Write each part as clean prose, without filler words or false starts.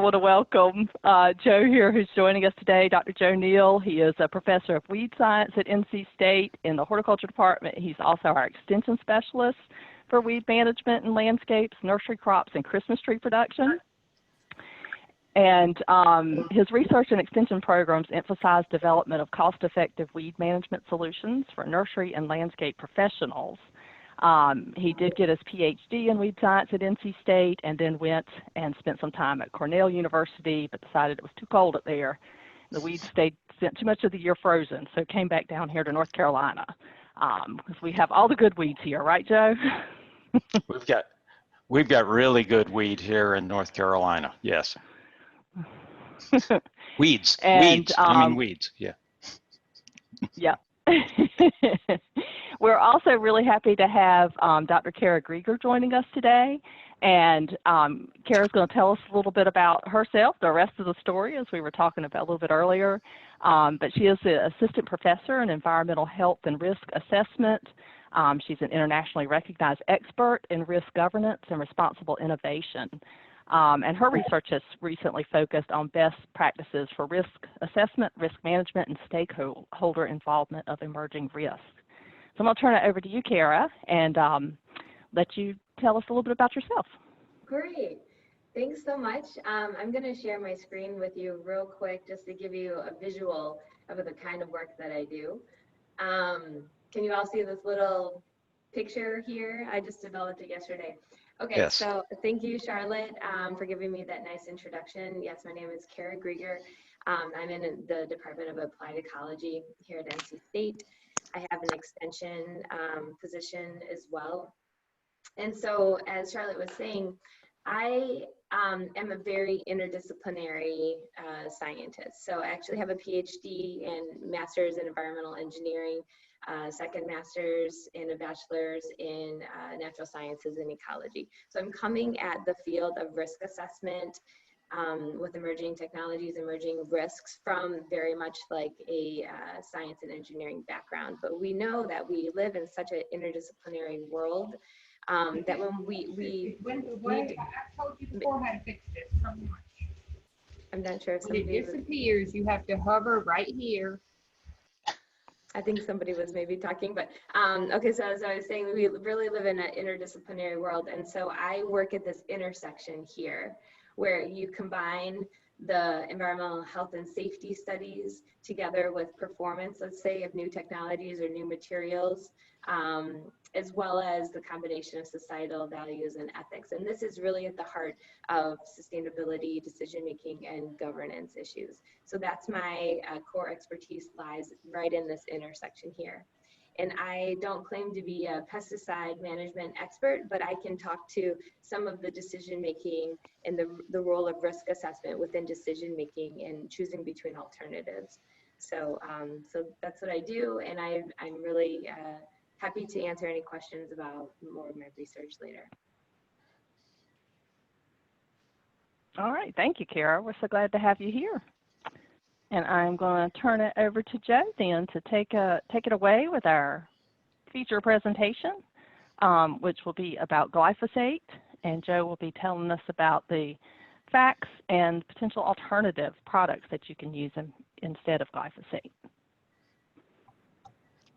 I want to welcome Joe here, who's joining us today, Dr. Joe Neal. He is a professor of weed science at NC State in the horticulture department. He's also our extension specialist for weed management and landscapes, nursery crops, and Christmas tree production. And his research and extension programs emphasize development of cost-effective weed management solutions for nursery and landscape professionals. He did get his PhD in weed science at NC State and then went and spent some time at Cornell University, but decided it was too cold up there. The weeds spent too much of the year frozen, so came back down here to North Carolina because we have all the good weeds here, right, Joe? We've got really good weed here in North Carolina. Yes. Weeds. I mean weeds. Yeah. Yeah. We're also really happy to have Dr. Kara Grieger joining us today. And Kara's going to tell us a little bit about herself, the rest of the story, as we were talking about a little bit earlier. But she is the assistant professor in environmental health and risk assessment. She's an internationally recognized expert in risk governance and responsible innovation. And her research has recently focused on best practices for risk assessment, risk management, and stakeholder involvement of emerging risks. So I'm going to turn it over to you, Kara, and let you tell us a little bit about yourself. Great. Thanks so much. I'm going to share my screen with you real quick just to give you a visual of the kind of work that I do. Can you all see this little picture here? I just developed it yesterday. Okay, yes. So thank you, Charlotte, for giving me that nice introduction. Yes, my name is Kara Grieger. I'm in the Department of Applied Ecology here at NC State. I have an extension position as well. And so, as Charlotte was saying, I am a very interdisciplinary scientist. So I actually have a PhD and master's in environmental engineering, second master's and a bachelor's in natural sciences and ecology. So I'm coming at the field of risk assessment with emerging technologies, emerging risks from very much like a science and engineering background. But we know that we live in such an interdisciplinary world that when we I told you before how to fix this so much. I'm not sure if when it disappears, you have to hover right here. I think somebody was maybe talking, but okay, so as I was saying, we really live in an interdisciplinary world, and so I work at this intersection here where you combine the environmental health and safety studies together with performance, let's say, of new technologies or new materials, as well as the combination of societal values and ethics. And this is really at the heart of sustainability, decision-making, and governance issues. So that's my core expertise lies right in this intersection here. And I don't claim to be a pesticide management expert, but I can talk to some of the decision-making and the role of risk assessment within decision-making and choosing between alternatives. So, so that's what I do, and I'm really happy to answer any questions about more of my research later. All right, thank you, Kara. We're so glad to have you here. And I'm going to turn it over to Joe then to take it away with our feature presentation, which will be about glyphosate. And Joe will be telling us about the facts and potential alternative products that you can use instead of glyphosate.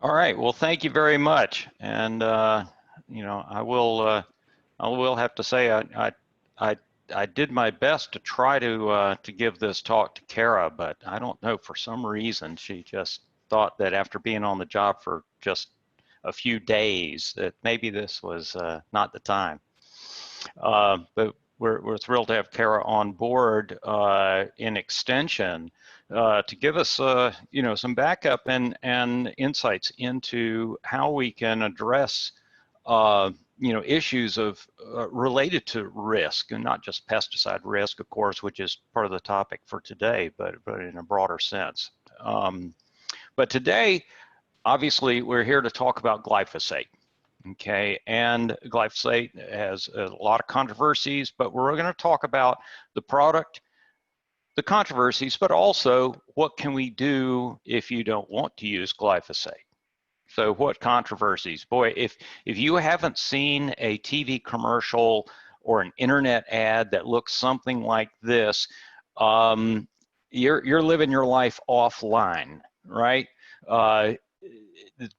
All right. Well, thank you very much. And you know, I will have to say I did my best to try to give this talk to Kara, but I don't know, for some reason she just thought that after being on the job for just a few days that maybe this was not the time. But we're thrilled to have Kara on board in extension to give us you know, some backup and insights into how we can address you know, issues of related to risk, and not just pesticide risk, of course, which is part of the topic for today, but in a broader sense. But today, obviously, we're here to talk about glyphosate. Okay, and glyphosate has a lot of controversies, but we're going to talk about the product, the controversies, but also what can we do if you don't want to use glyphosate. So what controversies? Boy, if you haven't seen a TV commercial or an internet ad that looks something like this, you're living your life offline, right?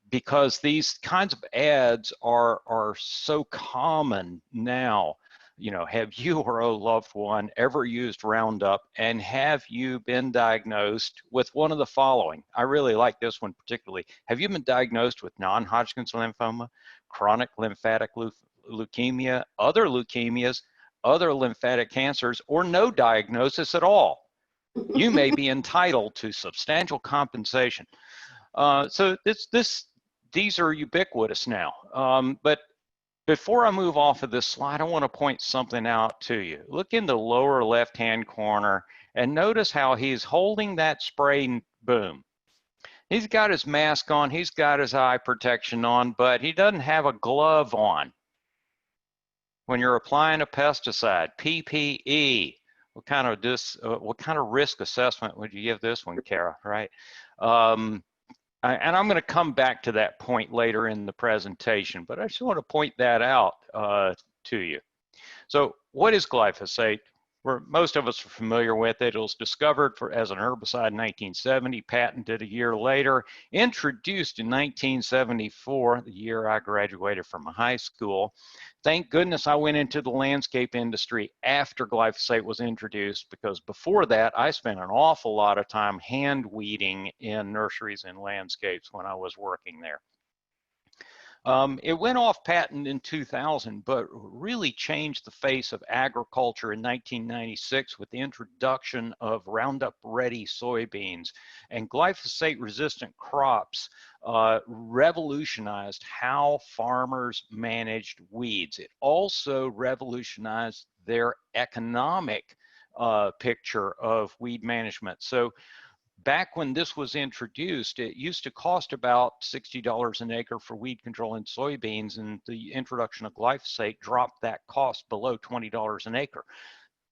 Because these kinds of ads are so common now. You know, have you or a loved one ever used Roundup, and have you been diagnosed with one of the following? I really like this one particularly. Have you been diagnosed with non-Hodgkin's lymphoma, chronic lymphatic leukemia, other leukemias, other lymphatic cancers, or no diagnosis at all? You may be entitled to substantial compensation. So these are ubiquitous now. But before I move off of this slide, I want to point something out to you. Look in the lower left-hand corner and notice how he's holding that spray boom. He's got his mask on, he's got his eye protection on, but he doesn't have a glove on. When you're applying a pesticide, PPE, what kind of risk assessment would you give this one, Kara, right? And I'm going to come back to that point later in the presentation, but I just want to point that out to you. So what is glyphosate? Most of us are familiar with it. It was discovered as an herbicide in 1970, patented a year later, introduced in 1974, the year I graduated from high school. Thank goodness I went into the landscape industry after glyphosate was introduced, because before that, I spent an awful lot of time hand weeding in nurseries and landscapes when I was working there. It went off patent in 2000, but really changed the face of agriculture in 1996 with the introduction of Roundup Ready soybeans. And glyphosate-resistant crops revolutionized how farmers managed weeds. It also revolutionized their economic picture of weed management. So back when this was introduced, it used to cost about $60 an acre for weed control in soybeans, and the introduction of glyphosate dropped that cost below $20 an acre.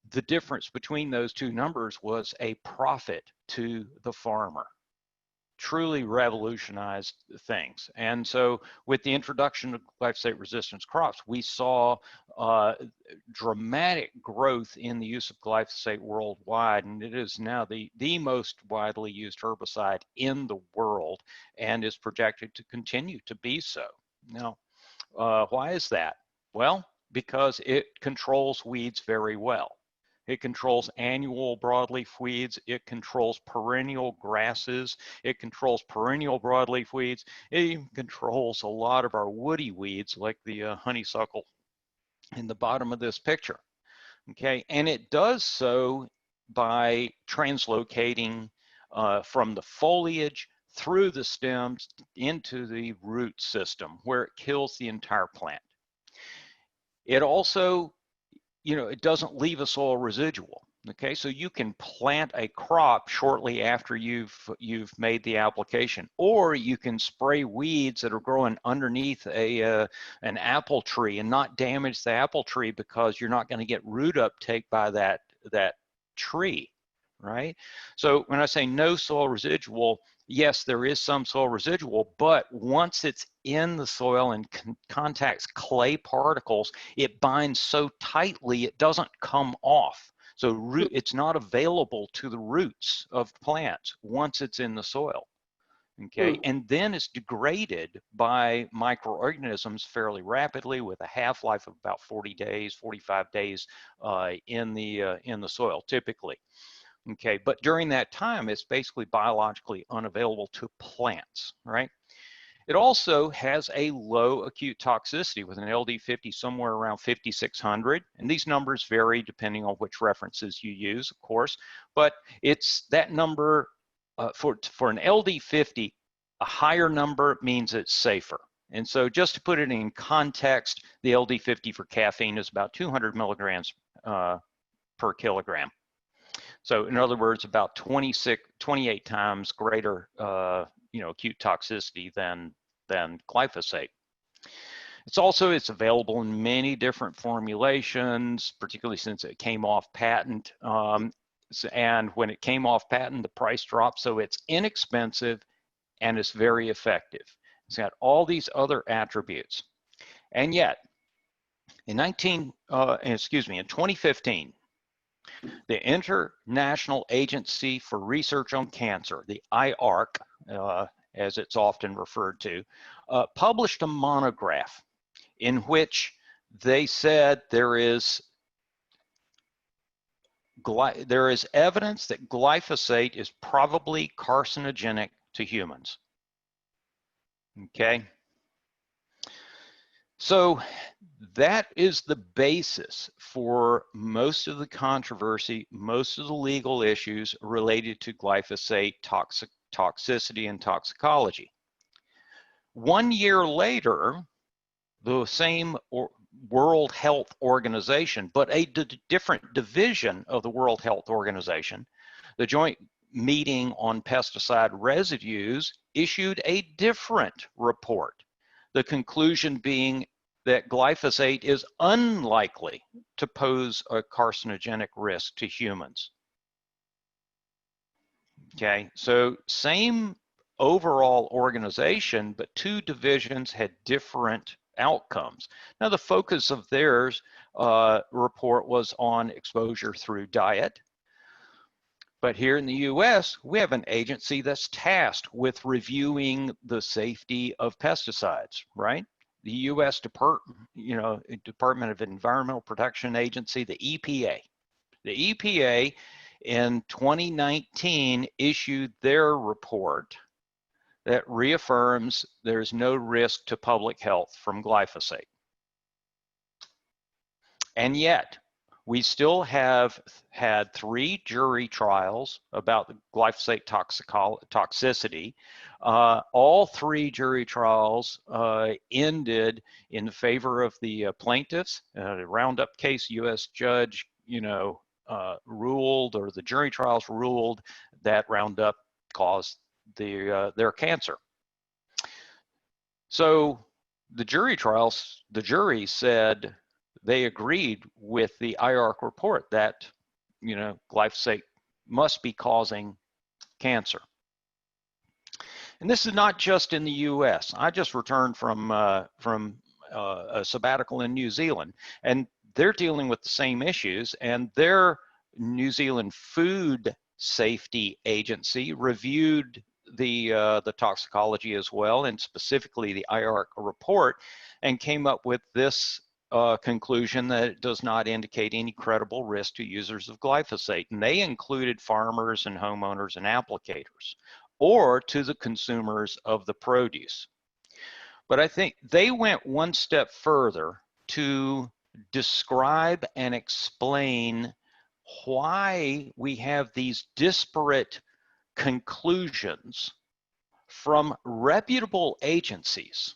The difference between those two numbers was a profit to the farmer. Truly revolutionized things. And so with the introduction of glyphosate resistance crops, we saw dramatic growth in the use of glyphosate worldwide, and it is now the most widely used herbicide in the world and is projected to continue to be so. Now, why is that? Well, because it controls weeds very well. It controls annual broadleaf weeds. It controls perennial grasses. It controls perennial broadleaf weeds. It even controls a lot of our woody weeds, like the honeysuckle in the bottom of this picture. Okay, and it does so by translocating from the foliage through the stems into the root system, where it kills the entire plant. It also, you know, it doesn't leave a soil residual. Okay, so you can plant a crop shortly after you've made the application, or you can spray weeds that are growing underneath an apple tree and not damage the apple tree, because you're not going to get root uptake by that tree, right? So when I say no soil residual, yes, there is some soil residual, but once it's in the soil and contacts clay particles, it binds so tightly it doesn't come off. So it's not available to the roots of plants once it's in the soil. Okay, and then it's degraded by microorganisms fairly rapidly, with a half-life of about 40 days, 45 days in the soil typically. Okay, but during that time, it's basically biologically unavailable to plants, right? It also has a low acute toxicity with an LD50 somewhere around 5,600, and these numbers vary depending on which references you use, of course, but it's that number for an LD50, a higher number means it's safer. And so just to put it in context, the LD50 for caffeine is about 200 milligrams per kilogram. So in other words, about 28 times greater acute toxicity than glyphosate. It's available in many different formulations, particularly since it came off patent. And when it came off patent, the price dropped, so it's inexpensive and it's very effective. It's got all these other attributes. And yet, In 2015, the International Agency for Research on Cancer, the IARC, as it's often referred to, published a monograph in which they said there is evidence that glyphosate is probably carcinogenic to humans. Okay. So that is the basis for most of the controversy, most of the legal issues related to glyphosate toxicity and toxicology. 1 year later, the same World Health Organization, but a different division of the World Health Organization, the Joint Meeting on Pesticide Residues, issued a different report. The conclusion being that glyphosate is unlikely to pose a carcinogenic risk to humans. Okay, so same overall organization, but two divisions had different outcomes. Now, the focus of theirs report was on exposure through diet. But here in the US, we have an agency that's tasked with reviewing the safety of pesticides, right? The US Department of Environmental Protection Agency, the EPA. The EPA in 2019 issued their report that reaffirms there's no risk to public health from glyphosate. And yet, we still have had 3 jury trials about the glyphosate toxicity. All 3 jury trials ended in favor of the plaintiffs. The Roundup case, U.S. judge, ruled, or the jury trials ruled that Roundup caused their cancer. So the jury trials, the jury said they agreed with the IARC report that, glyphosate must be causing cancer. And this is not just in the US. I just returned from a sabbatical in New Zealand, and they're dealing with the same issues, and their New Zealand Food Safety Agency reviewed the toxicology as well, and specifically the IARC report, and came up with this conclusion that it does not indicate any credible risk to users of glyphosate. And they included farmers and homeowners and applicators, or to the consumers of the produce. But I think they went one step further to describe and explain why we have these disparate conclusions from reputable agencies.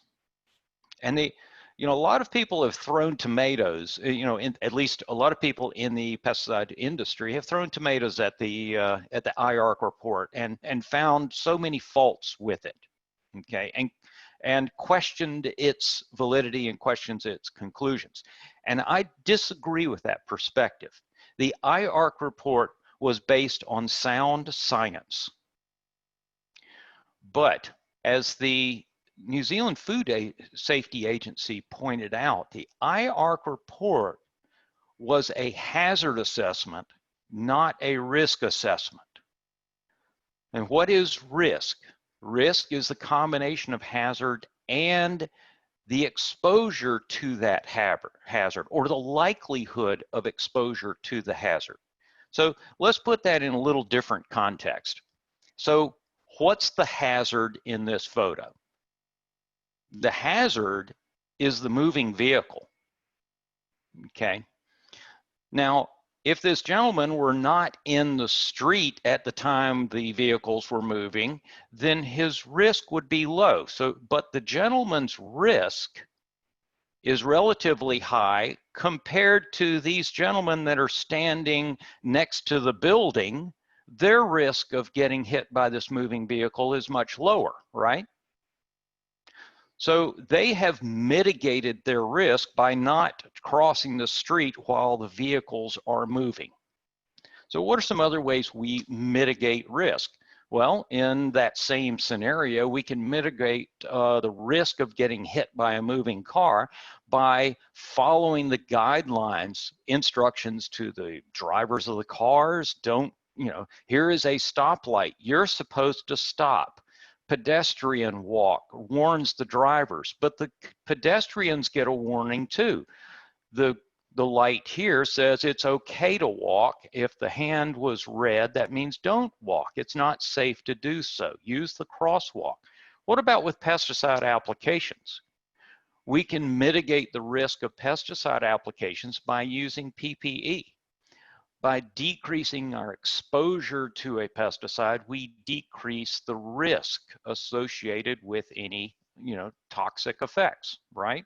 And a lot of people have thrown tomatoes, at least a lot of people in the pesticide industry have thrown tomatoes at the IARC report and found so many faults with it, okay, and questioned its validity and questions its conclusions. And I disagree with that perspective. The IARC report was based on sound science. But as the New Zealand Food Safety Agency pointed out, the IARC report was a hazard assessment, not a risk assessment. And what is risk? Risk is the combination of hazard and the exposure to that hazard, or the likelihood of exposure to the hazard. So let's put that in a little different context. So what's the hazard in this photo? The hazard is the moving vehicle, okay? Now, if this gentleman were not in the street at the time the vehicles were moving, then his risk would be low. But the gentleman's risk is relatively high compared to these gentlemen that are standing next to the building. Their risk of getting hit by this moving vehicle is much lower, right? So they have mitigated their risk by not crossing the street while the vehicles are moving. So what are some other ways we mitigate risk? Well, in that same scenario, we can mitigate the risk of getting hit by a moving car by following the guidelines, instructions to the drivers of the cars. Don't, here is a stoplight. You're supposed to stop. Pedestrian walk warns the drivers, but the pedestrians get a warning too. The light here says it's okay to walk. If the hand was red, that means don't walk. It's not safe to do so. Use the crosswalk. What about with pesticide applications? We can mitigate the risk of pesticide applications by using PPE. By decreasing our exposure to a pesticide, we decrease the risk associated with any, toxic effects, right?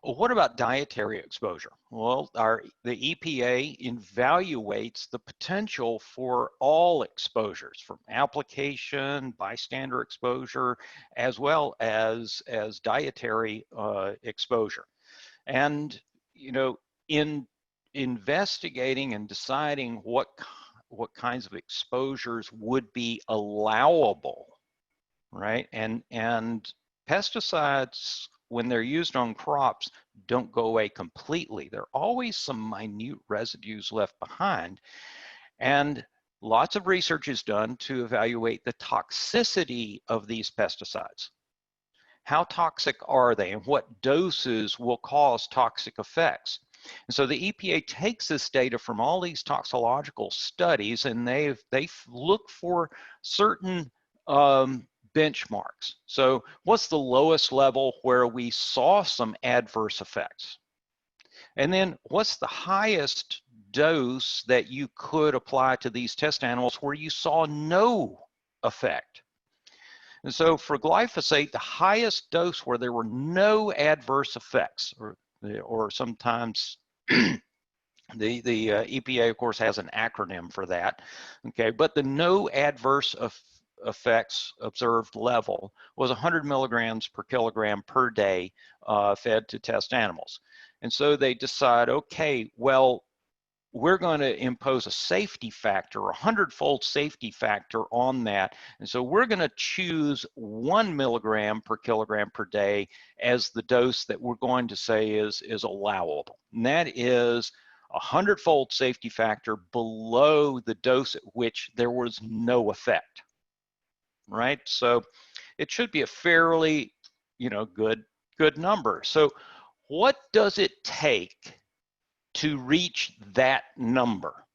Well, what about dietary exposure? Well, the EPA evaluates the potential for all exposures, from application, bystander exposure, as well as dietary exposure. And in investigating and deciding what kinds of exposures would be allowable, right? And pesticides, when they're used on crops, don't go away completely. There are always some minute residues left behind. And lots of research is done to evaluate the toxicity of these pesticides. How toxic are they, and what doses will cause toxic effects? And so the EPA takes this data from all these toxicological studies, and they look for certain benchmarks. So what's the lowest level where we saw some adverse effects? And then what's the highest dose that you could apply to these test animals where you saw no effect? And so for glyphosate, the highest dose where there were no adverse effects, or sometimes the EPA, of course, has an acronym for that, okay, but the no adverse effects observed level was 100 milligrams per kilogram per day fed to test animals. And so they decide, okay, well, we're going to impose a safety factor, a 100-fold safety factor on that. And so we're going to choose 1 milligram per kilogram per day as the dose that we're going to say is allowable. And that is a 100-fold safety factor below the dose at which there was no effect, right? So it should be a fairly, good number. So what does it take to reach that number?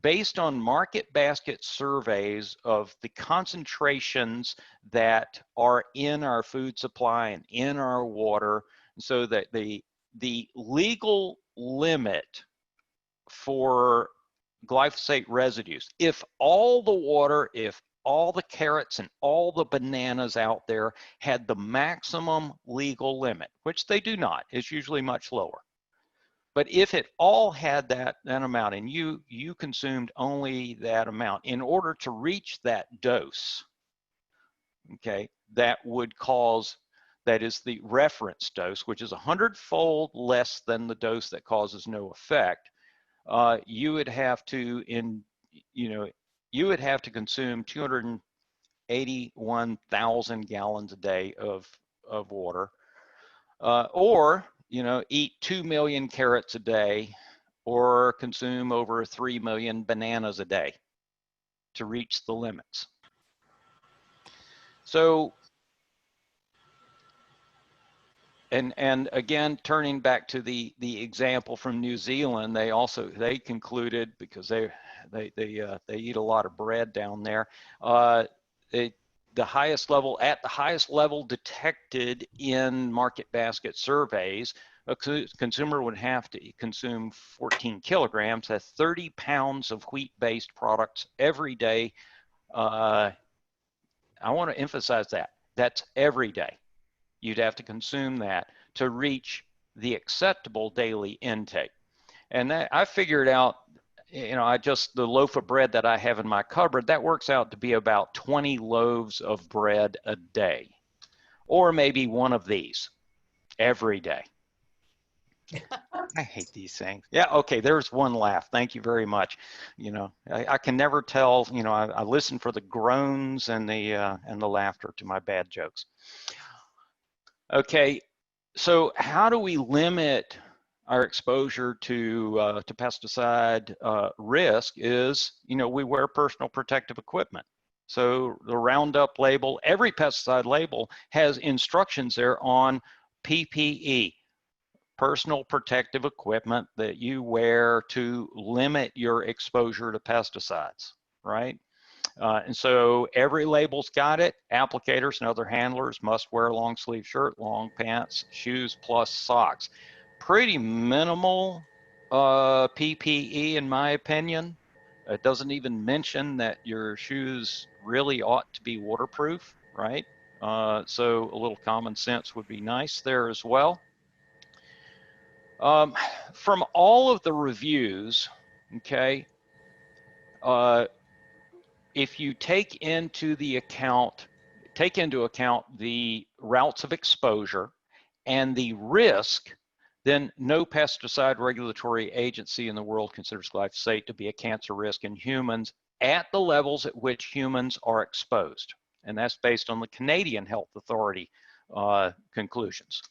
Based on market basket surveys of the concentrations that are in our food supply and in our water, so that the legal limit for glyphosate residues, if all the water, if all the carrots and all the bananas out there had the maximum legal limit, which they do not, it's usually much lower. But if it all had that amount and you consumed only that amount, in order to reach that dose, okay, that would cause, that is the reference dose, which is 100-fold less than the dose that causes no effect, you would have to consume 281,000 gallons a day of water, or eat 2 million carrots a day, or consume over 3 million bananas a day to reach the limits. So, and again, turning back to the example from New Zealand, they concluded, because they eat a lot of bread down there, the highest level detected in market basket surveys, a consumer would have to consume 14 kilograms, that's 30 pounds of wheat-based products every day. I want to emphasize that. That's every day. You'd have to consume that to reach the acceptable daily intake. And I figured out, the loaf of bread that I have in my cupboard, that works out to be about 20 loaves of bread a day, or maybe one of these every day. I hate these things. Yeah, okay, there's one laugh. Thank you very much. You know, I can never tell, you know, I listen for the groans and the laughter to my bad jokes. Okay, so how do we limit our exposure to pesticide risk is, you know, we wear personal protective equipment. So the Roundup label, every pesticide label has instructions there on PPE, personal protective equipment that you wear to limit your exposure to pesticides, right? And so every label's got it. Applicators and other handlers must wear a long sleeve shirt, long pants, shoes, plus socks. Pretty minimal PPE in my opinion. It doesn't even mention that your shoes really ought to be waterproof, right? So a little common sense would be nice there as well. From all of the reviews, okay, if you take into account the routes of exposure and the risk, then no pesticide regulatory agency in the world considers glyphosate to be a cancer risk in humans at the levels at which humans are exposed. And that's based on the Canadian Health Authority conclusions.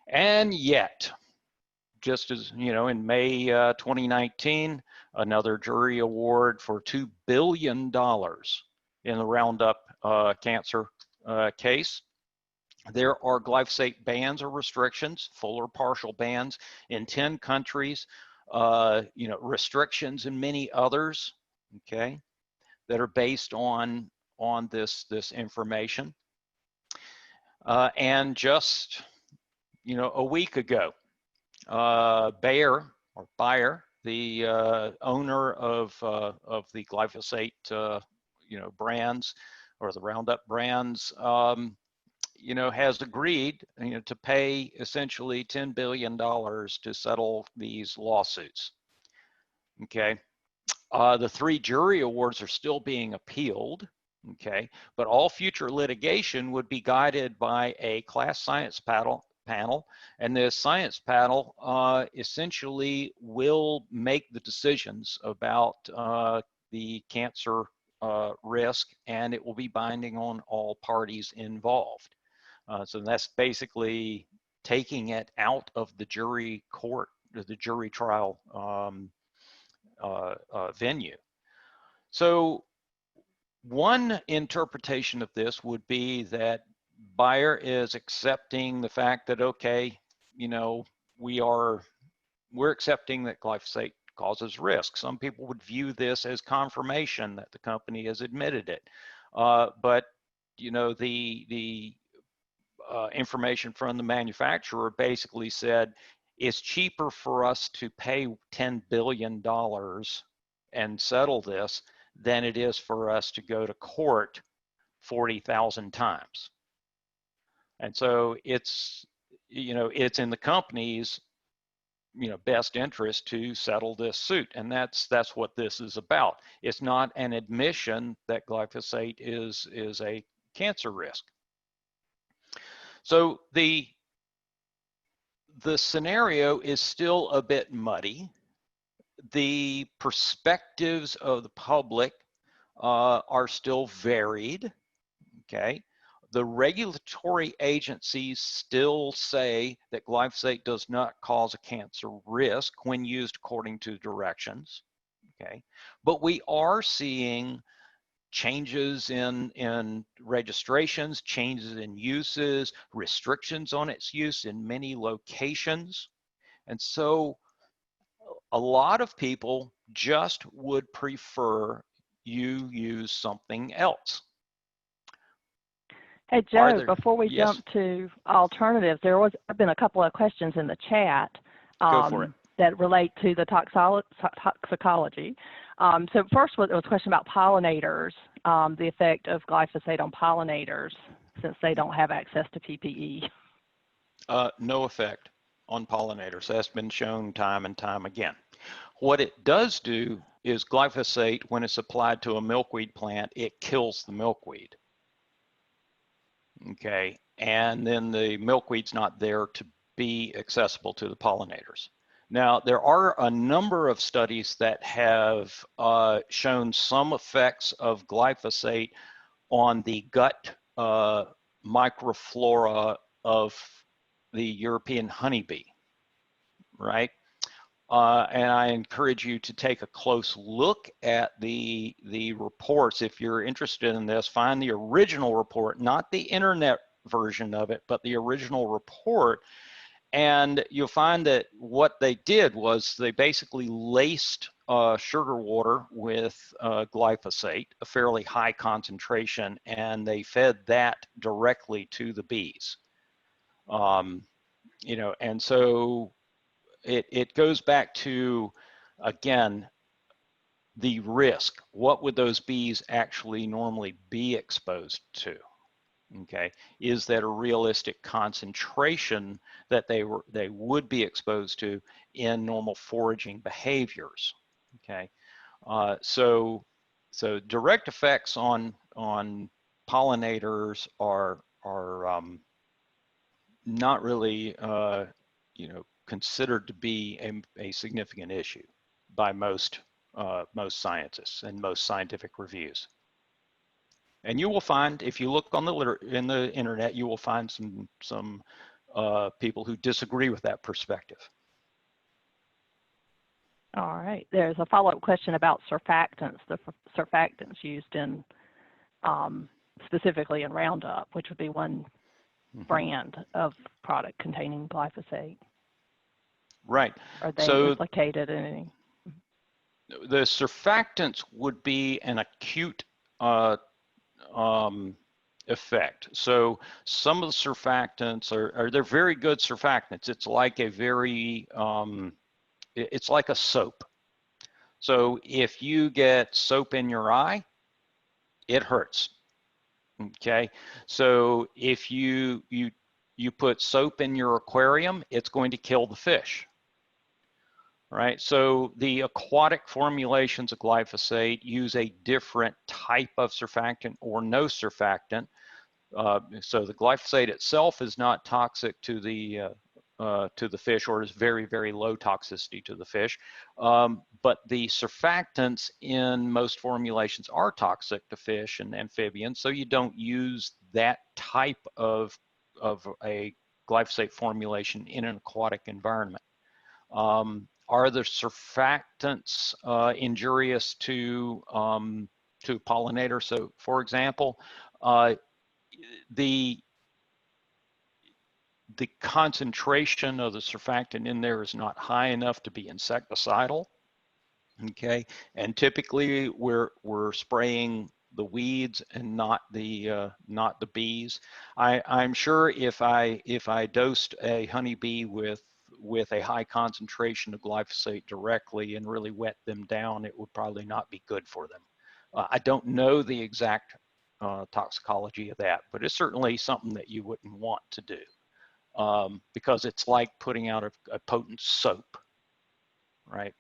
And yet, just as, you know, in May 2019, another jury award for $2 billion in the Roundup cancer case. There are glyphosate bans or restrictions, full or partial bans in 10 countries, you know, restrictions in many others, okay, that are based on this information. And just, you know, a week ago, Bayer, the owner of the glyphosate, you know, brands or the Roundup brands, you know, has agreed, you know, to pay essentially $10 billion to settle these lawsuits. Okay, the 3 jury awards are still being appealed. Okay, but all future litigation would be guided by a class science panel, and this science panel essentially will make the decisions about the cancer risk, and it will be binding on all parties involved. So that's basically taking it out of the jury court, the jury trial venue. So one interpretation of this would be that Bayer is accepting the fact that, okay, you know, we're accepting that glyphosate causes risk. Some people would view this as confirmation that the company has admitted it. But, you know, the information from the manufacturer basically said it's cheaper for us to pay $10 billion and settle this than it is for us to go to court 40,000 times. And so it's, you know, it's in the company's, you know, best interest to settle this suit. And that's what this is about. It's not an admission that glyphosate is a cancer risk. So the scenario is still a bit muddy. The perspectives of the public are still varied, okay? The regulatory agencies still say that glyphosate does not cause a cancer risk when used according to directions, okay? But we are seeing changes in registrations, changes in uses, restrictions on its use in many locations. And so a lot of people just would prefer you use something else. Hey, Joe, before we yes, jump to alternatives, there have been a couple of questions in the chat go for it. that relate to the toxicology. So first, there was a question about pollinators, the effect of glyphosate on pollinators, since they don't have access to PPE. No effect on pollinators. That's been shown time and time again. What it does do is glyphosate, when it's applied to a milkweed plant, it kills the milkweed. Okay, and then the milkweed's not there to be accessible to the pollinators. Now, there are a number of studies that have shown some effects of glyphosate on the gut microflora of the European honeybee, right? And I encourage you to take a close look at the reports. If you're interested in this, find the original report, not the internet version of it, but the original report. And you'll find that what they did was they basically laced sugar water with glyphosate, a fairly high concentration, and they fed that directly to the bees. You know, and so it goes back to, again, the risk. What would those bees actually normally be exposed to? Okay, is that a realistic concentration that they would be exposed to in normal foraging behaviors? Okay, so direct effects on pollinators are not really you know, considered to be a significant issue by most scientists and most scientific reviews. And you will find, if you look on in the internet, you will find some people who disagree with that perspective. All right. There's a follow-up question about surfactants, the surfactants used in specifically in Roundup, which would be one brand of product containing glyphosate. Right. Are they replicated in any? The surfactants would be an acute effect. So some of the surfactants they're very good surfactants. It's like a very, it's like a soap. So if you get soap in your eye, it hurts. Okay. So if you put soap in your aquarium, it's going to kill the fish. Right, so the aquatic formulations of glyphosate use a different type of surfactant or no surfactant. So the glyphosate itself is not toxic to the fish, or is very, very low toxicity to the fish. But the surfactants in most formulations are toxic to fish and amphibians, so you don't use that type of a glyphosate formulation in an aquatic environment. Are the surfactants injurious to pollinators? So, for example, the concentration of the surfactant in there is not high enough to be insecticidal. Okay, and typically we're spraying the weeds and not the bees. I'm sure if I dosed a honeybee with a high concentration of glyphosate directly and really wet them down, it would probably not be good for them. I don't know the exact toxicology of that, but it's certainly something that you wouldn't want to do because it's like putting out a potent soap, right?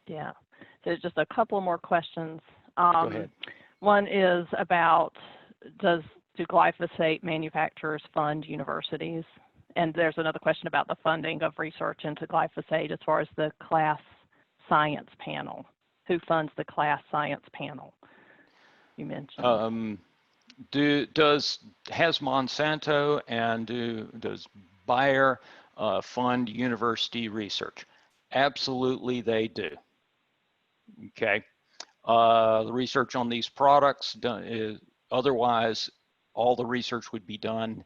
Yeah, so just a couple more questions. Go ahead. One is about, do glyphosate manufacturers fund universities? And there's another question about the funding of research into glyphosate as far as the class science panel. Who funds the class science panel you mentioned? Has Monsanto and does Bayer fund university research? Absolutely, they do. Okay, the research on these products otherwise all the research would be done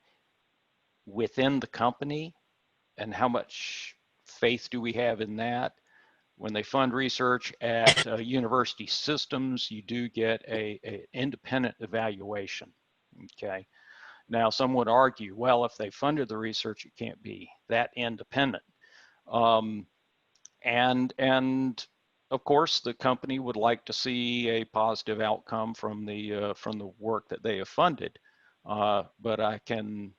within the company, and how much faith do we have in that? When they fund research at university systems, you do get a independent evaluation. Okay, now some would argue, well, if they funded the research, it can't be that independent. And of course, the company would like to see a positive outcome from the work that they have funded. But I can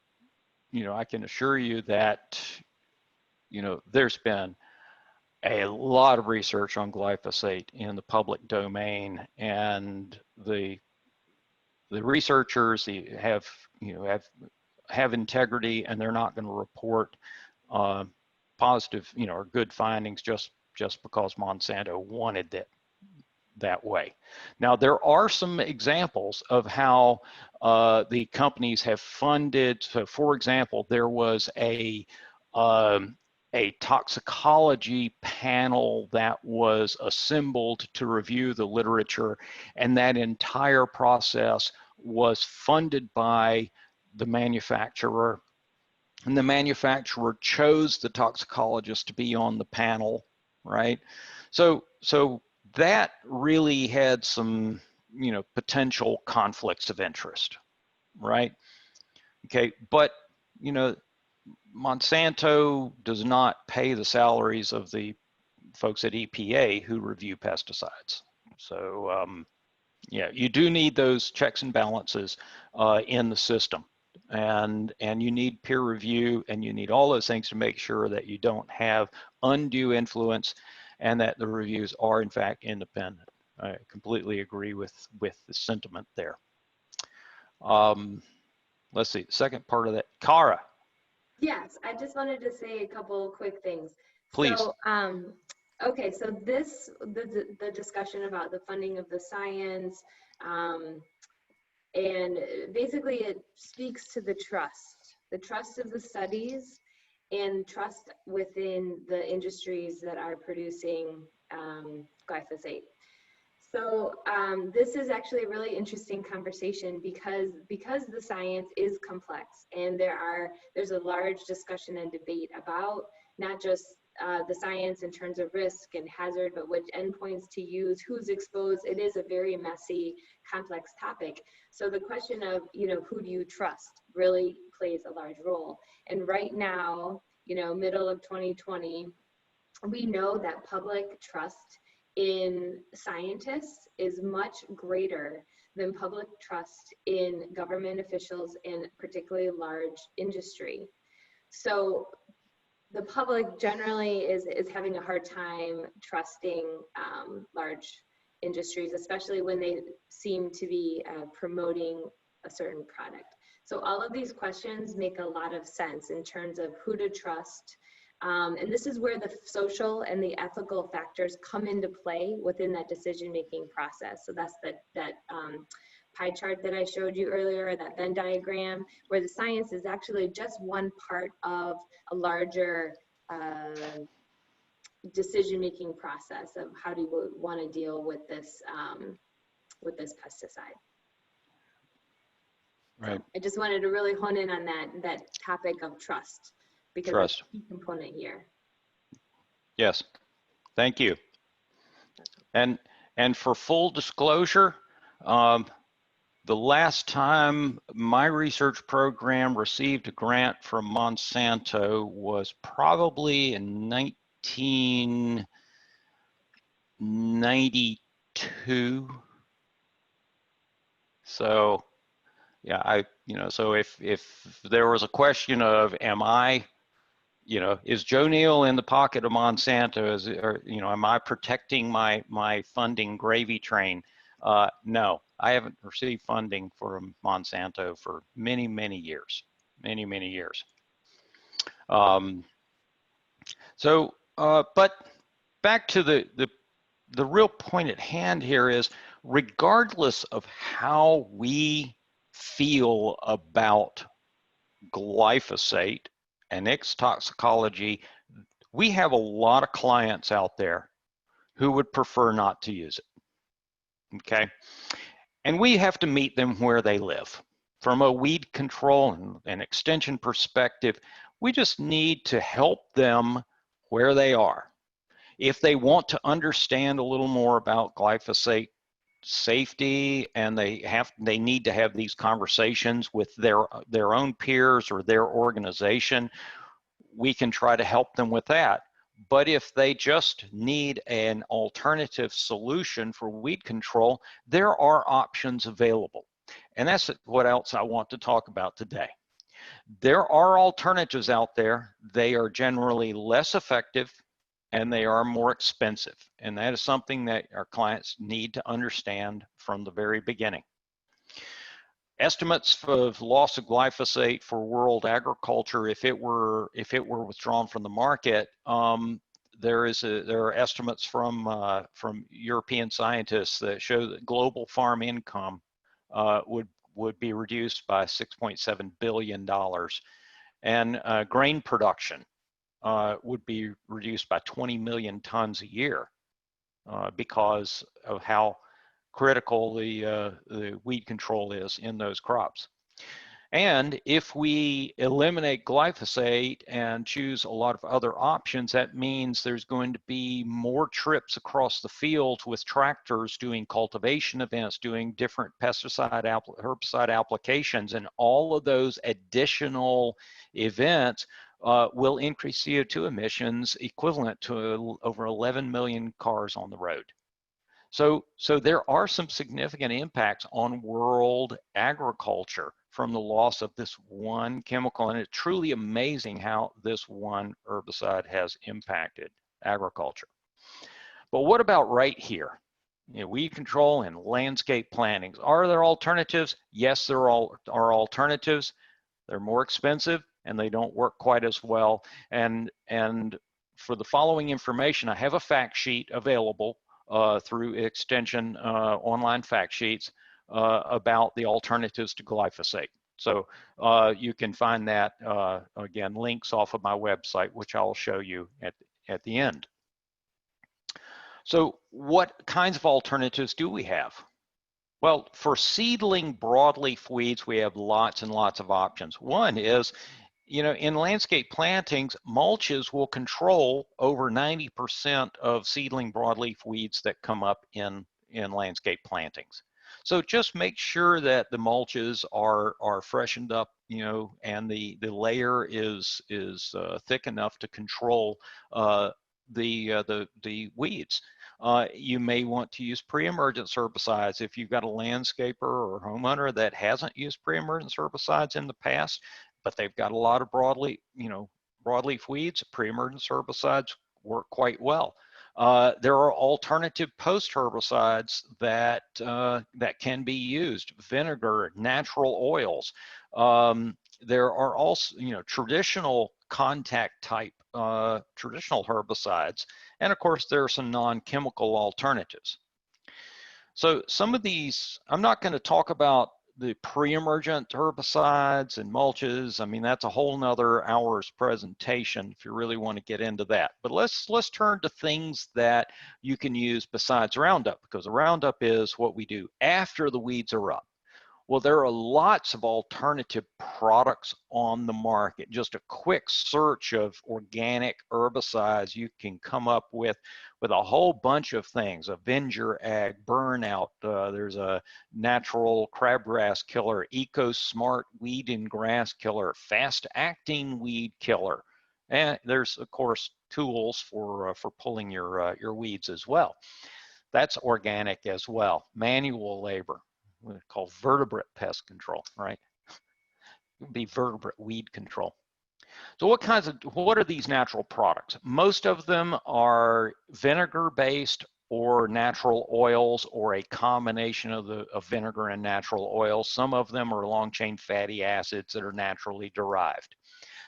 assure you that, there's been a lot of research on glyphosate in the public domain, and the researchers have have integrity, and they're not going to report positive, or good findings just because Monsanto wanted it that way. Now, there are some examples of how the companies have funded. So, for example, there was a toxicology panel that was assembled to review the literature, and that entire process was funded by the manufacturer, and the manufacturer chose the toxicologist to be on the panel, right? So that really had some, potential conflicts of interest, right? Okay, but, Monsanto does not pay the salaries of the folks at EPA who review pesticides. So, yeah, you do need those checks and balances in the system. And you need peer review, and you need all those things to make sure that you don't have undue influence and that the reviews are in fact independent. I completely agree with the sentiment there. Let's see, the second part of that, Kara. Yes, I just wanted to say a couple quick things. Please. So, okay, so the discussion about the funding of the science, and basically it speaks to the trust of the studies and trust within the industries that are producing glyphosate. So this is actually a really interesting conversation because the science is complex, and there's a large discussion and debate about not just the science in terms of risk and hazard, but which endpoints to use, who's exposed. It is a very messy, complex topic. So the question of, who do you trust really plays a large role. And right now, middle of 2020, we know that public trust in scientists is much greater than public trust in government officials and particularly large industry. So the public generally is having a hard time trusting large industries, especially when they seem to be promoting a certain product. So all of these questions make a lot of sense in terms of who to trust. And this is where the social and the ethical factors come into play within that decision-making process. So that's that pie chart that I showed you earlier, that Venn diagram, where the science is actually just one part of a larger decision-making process of how do you want to deal with this pesticide. Right. So I just wanted to really hone in on that topic of trust, because Trust. that's a key component here. Yes, thank you. And for full disclosure, the last time my research program received a grant from Monsanto was probably in 1992. So yeah, so if there was a question of, am I, is Joe Neal in the pocket of Monsanto? Am I protecting my funding gravy train? No, I haven't received funding from Monsanto for many, many years, many years. But back to the real point at hand here is, regardless of how we feel about glyphosate and its toxicology, we have a lot of clients out there who would prefer not to use it. Okay, and we have to meet them where they live. From a weed control and extension perspective, we just need to help them where they are. If they want to understand a little more about glyphosate safety, and they need to have these conversations with their own peers or their organization, we can try to help them with that. But if they just need an alternative solution for weed control, there are options available. And that's what else I want to talk about today. There are alternatives out there. They are generally less effective, and they are more expensive. And that is something that our clients need to understand from the very beginning. Estimates of loss of glyphosate for world agriculture, if it were withdrawn from the market, there are estimates from European scientists that show that global farm income would be reduced by $6.7 billion, and grain production would be reduced by 20 million tons a year because of how critical the weed control is in those crops. And if we eliminate glyphosate and choose a lot of other options, that means there's going to be more trips across the field with tractors doing cultivation events, doing different pesticide, herbicide applications, and all of those additional events will increase CO2 emissions equivalent to over 11 million cars on the road. So there are some significant impacts on world agriculture from the loss of this one chemical, and it's truly amazing how this one herbicide has impacted agriculture. But what about right here? You know, weed control and landscape plantings. Are there alternatives? Yes, there are alternatives. They're more expensive and they don't work quite as well. And for the following information, I have a fact sheet available through Extension online fact sheets about the alternatives to glyphosate. So you can find that, again, links off of my website, which I'll show you at the end. So what kinds of alternatives do we have? Well, for seedling broadleaf weeds, we have lots and lots of options. One is, you know, in landscape plantings, mulches will control over 90% of seedling broadleaf weeds that come up in landscape plantings. So just make sure that the mulches are freshened up, you know, and the layer is thick enough to control the weeds. You may want to use pre-emergence herbicides if you've got a landscaper or homeowner that hasn't used pre-emergence herbicides in the past, but they've got a lot of broadleaf weeds. Pre-emergence herbicides work quite well. There are alternative post herbicides that can be used: vinegar, natural oils. There are also, you know, traditional contact type traditional herbicides, and of course there are some non-chemical alternatives. So some of these, I'm not going to talk about the pre-emergent herbicides and mulches. I mean, that's a whole nother hour's presentation if you really want to get into that. But let's turn to things that you can use besides Roundup, because the Roundup is what we do after the weeds are up. Well, there are lots of alternative products on the market. Just a quick search of organic herbicides, you can come up with a whole bunch of things: Avenger Ag, Burnout, there's a natural crabgrass killer, EcoSmart weed and grass killer, fast acting weed killer. And there's, of course, tools for pulling your weeds as well. That's organic as well. Manual labor, we call vertebrate pest control, right? It would be vertebrate weed control. So what are these natural products? Most of them are vinegar-based or natural oils, or a combination of vinegar and natural oils. Some of them are long-chain fatty acids that are naturally derived.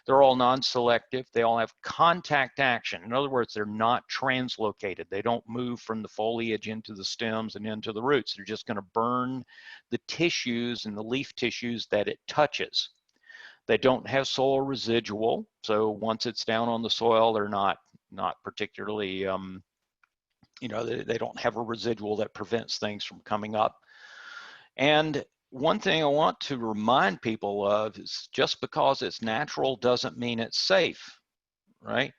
They're all non-selective. They all have contact action. In other words, they're not translocated. They don't move from the foliage into the stems and into the roots. They're just going to burn the tissues and the leaf tissues that it touches. They don't have soil residual. So once it's down on the soil, they're not particularly, you know, they don't have a residual that prevents things from coming up. And one thing I want to remind people of is, just because it's natural doesn't mean it's safe, right?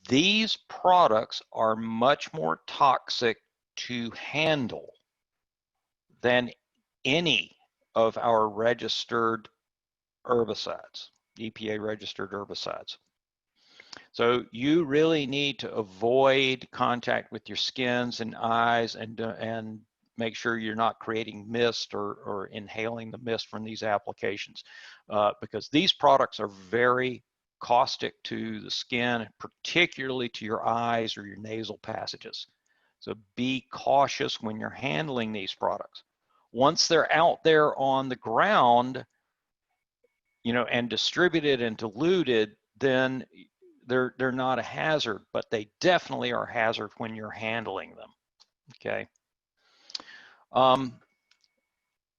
These products are much more toxic to handle than any of our registered herbicides, EPA registered herbicides. So you really need to avoid contact with your skins and eyes, and make sure you're not creating mist or inhaling the mist from these applications, because these products are very caustic to the skin, particularly to your eyes or your nasal passages. So be cautious when you're handling these products. Once they're out there on the ground, you know, and distributed and diluted, then they're not a hazard, but they definitely are a hazard when you're handling them. Okay.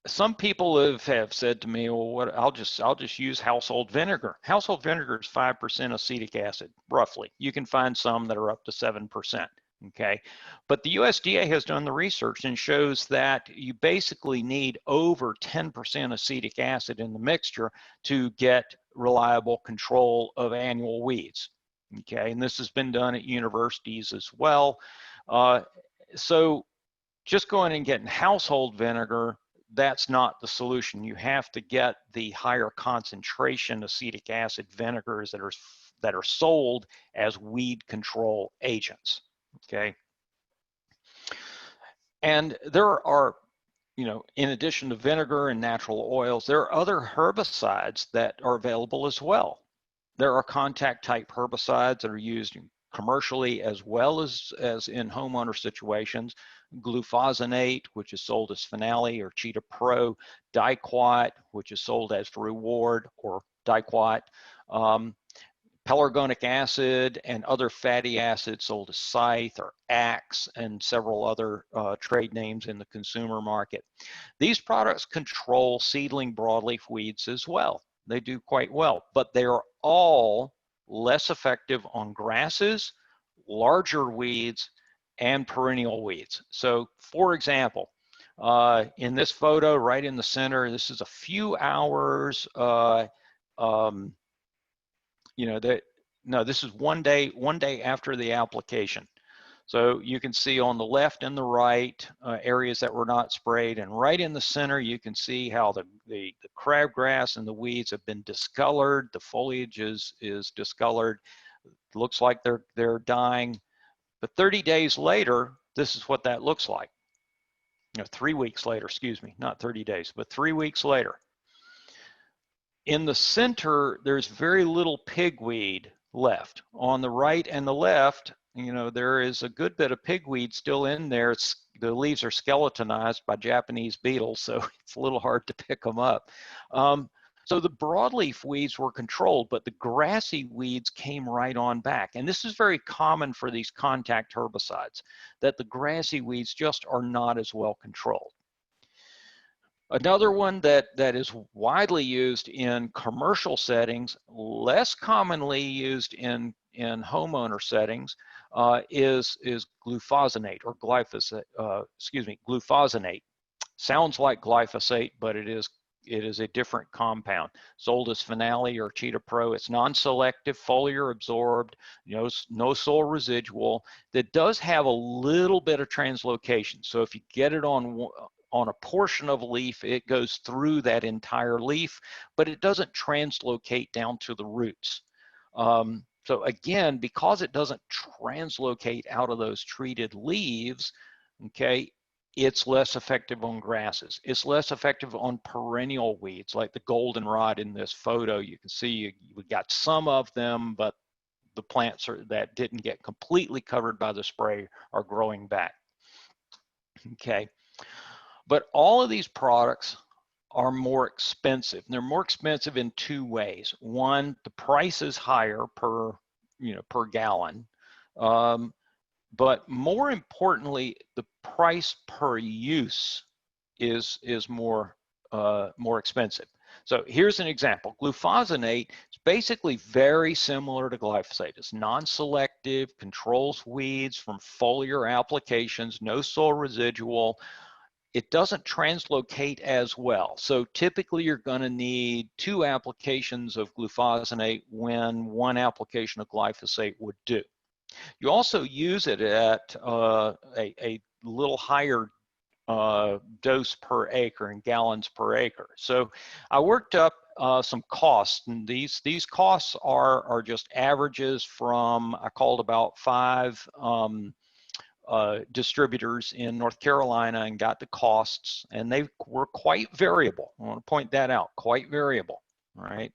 Some people have said to me, well, what, I'll just use household vinegar. Household vinegar is 5% acetic acid, roughly. You can find some that are up to 7%. Okay, but the USDA has done the research and shows that you basically need over 10% acetic acid in the mixture to get reliable control of annual weeds. Okay, and this has been done at universities as well. So just going and getting household vinegar, that's not the solution. You have to get the higher concentration acetic acid vinegars that are sold as weed control agents. Okay. And there are, you know, in addition to vinegar and natural oils, there are other herbicides that are available as well. There are contact type herbicides that are used commercially as well as in homeowner situations. Glyphosate, which is sold as Finale or Cheetah Pro, Diquat, which is sold as Reward or Diquat, pelargonic acid and other fatty acids sold as Scythe or Axe, and several other trade names in the consumer market. These products control seedling broadleaf weeds as well. They do quite well, but they are all less effective on grasses, larger weeds, and perennial weeds. So for example, in this photo right in the center, this is a few hours, you know, this is one day after the application. So you can see on the left and the right areas that were not sprayed, and right in the center you can see how the crabgrass and the weeds have been discolored. The foliage is discolored. It looks like they're dying. But 30 days later, this is what that looks like. You know, 3 weeks later, excuse me, not 30 days, but 3 weeks later. In the center, there's very little pigweed left. On the right and the left, you know, there is a good bit of pigweed still in there. The leaves are skeletonized by Japanese beetles, so it's a little hard to pick them up. So the broadleaf weeds were controlled, but the grassy weeds came right on back. And this is very common for these contact herbicides, that the grassy weeds just are not as well controlled. Another one that is widely used in commercial settings, less commonly used in homeowner settings, is glufosinate or glyphosate. Glufosinate. Sounds like glyphosate, but it is a different compound. Sold as Finale or Cheetah Pro. It's non-selective, foliar absorbed, no soil residual. That does have a little bit of translocation. So if you get it on a portion of a leaf, it goes through that entire leaf, but it doesn't translocate down to the roots. So again, because it doesn't translocate out of those treated leaves, okay, it's less effective on grasses. It's less effective on perennial weeds, like the goldenrod in this photo. You can see we got some of them, but the plants that didn't get completely covered by the spray are growing back. Okay. But all of these products are more expensive. They're more expensive in two ways. One, the price is higher per gallon. But more importantly, the price per use is more expensive. So here's an example. Glufosinate is basically very similar to glyphosate. It's non-selective, controls weeds from foliar applications, no soil residual. It doesn't translocate as well. So typically you're going to need 2 applications of glufosinate when 1 application of glyphosate would do. You also use it at a little higher dose per acre in gallons per acre. So I worked up some costs, and these costs are just averages from, I called about 5 distributors in North Carolina and got the costs, and they were quite variable. I want to point that out, quite variable, right?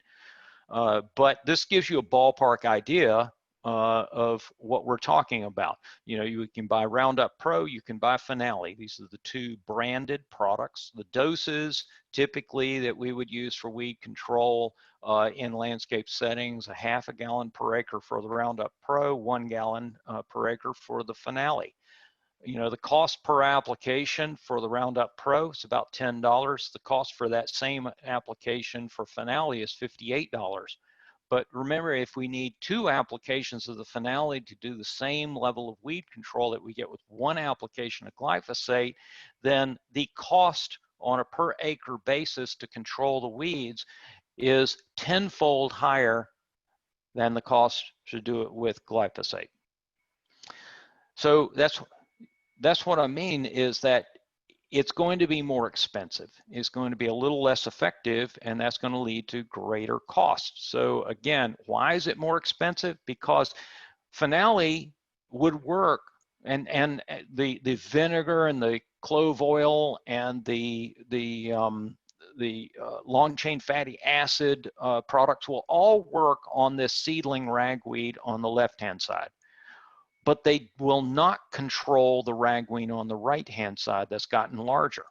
But this gives you a ballpark idea of what we're talking about. You know, you can buy Roundup Pro, you can buy Finale. These are the two branded products. The doses typically that we would use for weed control in landscape settings, 1/2 gallon per acre for the Roundup Pro, 1 gallon per acre for the Finale. You know, the cost per application for the Roundup Pro is about $10. The cost for that same application for Finale is $58. But remember, if we need 2 applications of the Finale to do the same level of weed control that we get with 1 application of glyphosate, then the cost on a per acre basis to control the weeds is 10-fold higher than the cost to do it with glyphosate. So that's what I mean, is that it's going to be more expensive. It's going to be a little less effective, and that's going to lead to greater costs. So again, why is it more expensive? Because Finale would work, and the vinegar and the clove oil and the long chain fatty acid products will all work on this seedling ragweed on the left-hand side, but they will not control the ragweed on the right-hand side that's gotten larger.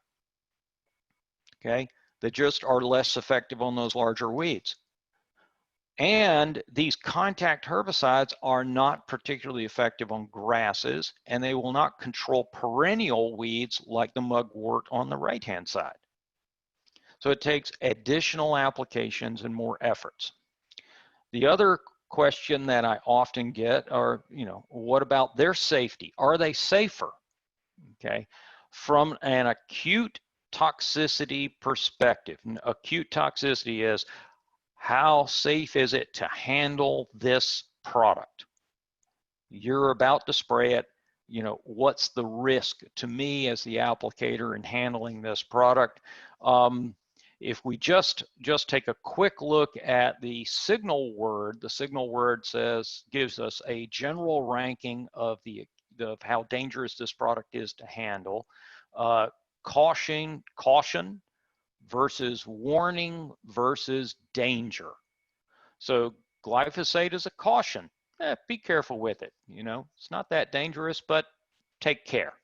Okay, they just are less effective on those larger weeds. And these contact herbicides are not particularly effective on grasses, and they will not control perennial weeds like the mugwort on the right-hand side. So it takes additional applications and more efforts. The other question that I often get are, you know, what about their safety? Are they safer? Okay, from an acute toxicity perspective, acute toxicity is how safe is it to handle this product? You're about to spray it, you know, what's the risk to me as the applicator in handling this product? If we just take a quick look at the signal word gives us a general ranking of how dangerous this product is to handle. Caution versus warning versus danger. So glyphosate is a caution. Be careful with it. You know, it's not that dangerous, but take care.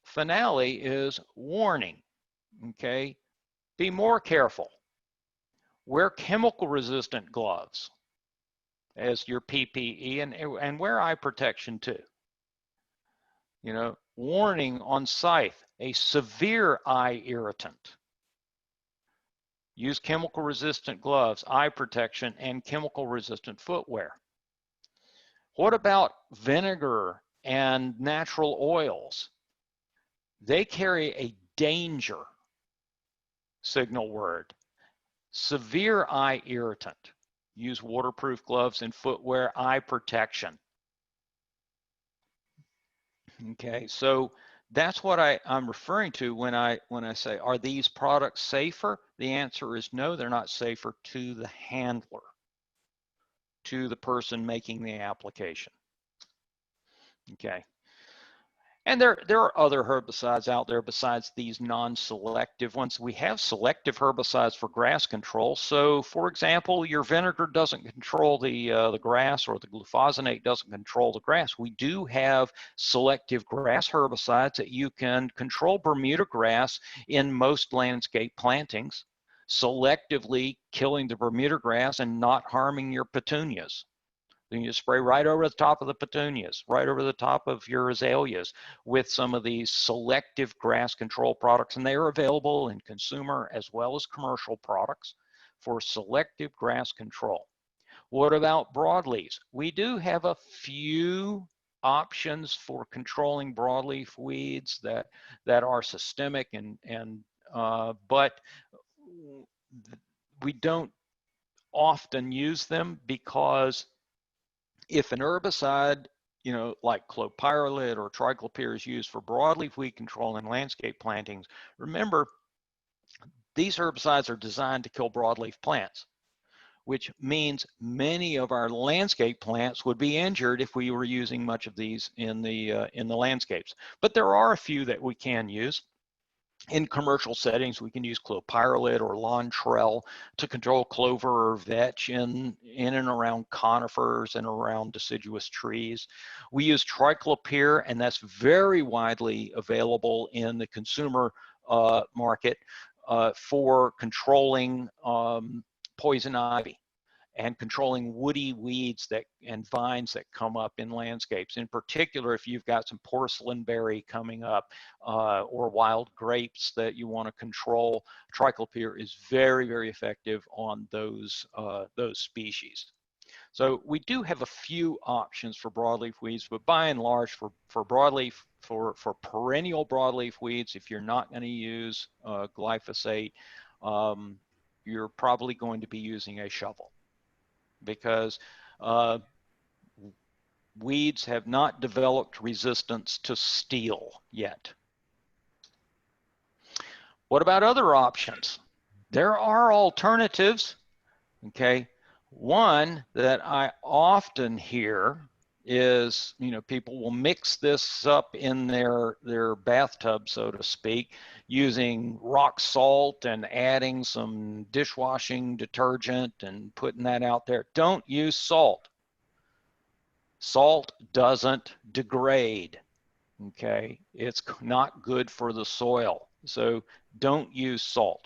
Finale is warning. Okay. Be more careful. Wear chemical resistant gloves as your PPE, and wear eye protection too. You know, warning on scythe, a severe eye irritant. Use chemical resistant gloves, eye protection, and chemical resistant footwear. What about vinegar and natural oils? They carry a danger signal word. Severe eye irritant. Use waterproof gloves and footwear, eye protection. Okay, so that's what I'm referring to when I say, are these products safer? The answer is no, they're not safer to the handler, to the person making the application. Okay. And there are other herbicides out there besides these non-selective ones. We have selective herbicides for grass control. So, for example, your vinegar doesn't control the grass, or the glyphosate doesn't control the grass. We do have selective grass herbicides that you can control Bermuda grass in most landscape plantings, selectively killing the Bermuda grass and not harming your petunias. Then you spray right over the top of the petunias, right over the top of your azaleas with some of these selective grass control products, and they are available in consumer as well as commercial products for selective grass control. What about broadleaves? We do have a few options for controlling broadleaf weeds that are systemic, but we don't often use them, because if an herbicide, you know, like clopyralid or triclopyr is used for broadleaf weed control in landscape plantings, remember, these herbicides are designed to kill broadleaf plants, which means many of our landscape plants would be injured if we were using much of these in the landscapes. But there are a few that we can use. In commercial settings, we can use clopyralid or Lontrell to control clover or vetch in and around conifers and around deciduous trees. We use triclopyr, and that's very widely available in the consumer market for controlling poison ivy and controlling woody weeds and vines that come up in landscapes. In particular, if you've got some porcelain berry coming up or wild grapes that you want to control, triclopyr is very, very effective on those species. So we do have a few options for broadleaf weeds, but by and large, for broadleaf, for perennial broadleaf weeds, if you're not going to use glyphosate, you're probably going to be using a shovel, because weeds have not developed resistance to steel yet. What about other options? There are alternatives, okay? One that I often hear is, people will mix this up in their bathtub, so to speak, using rock salt and adding some dishwashing detergent and putting that out there. Don't use salt. Salt doesn't degrade, okay? It's not good for the soil, so don't use salt.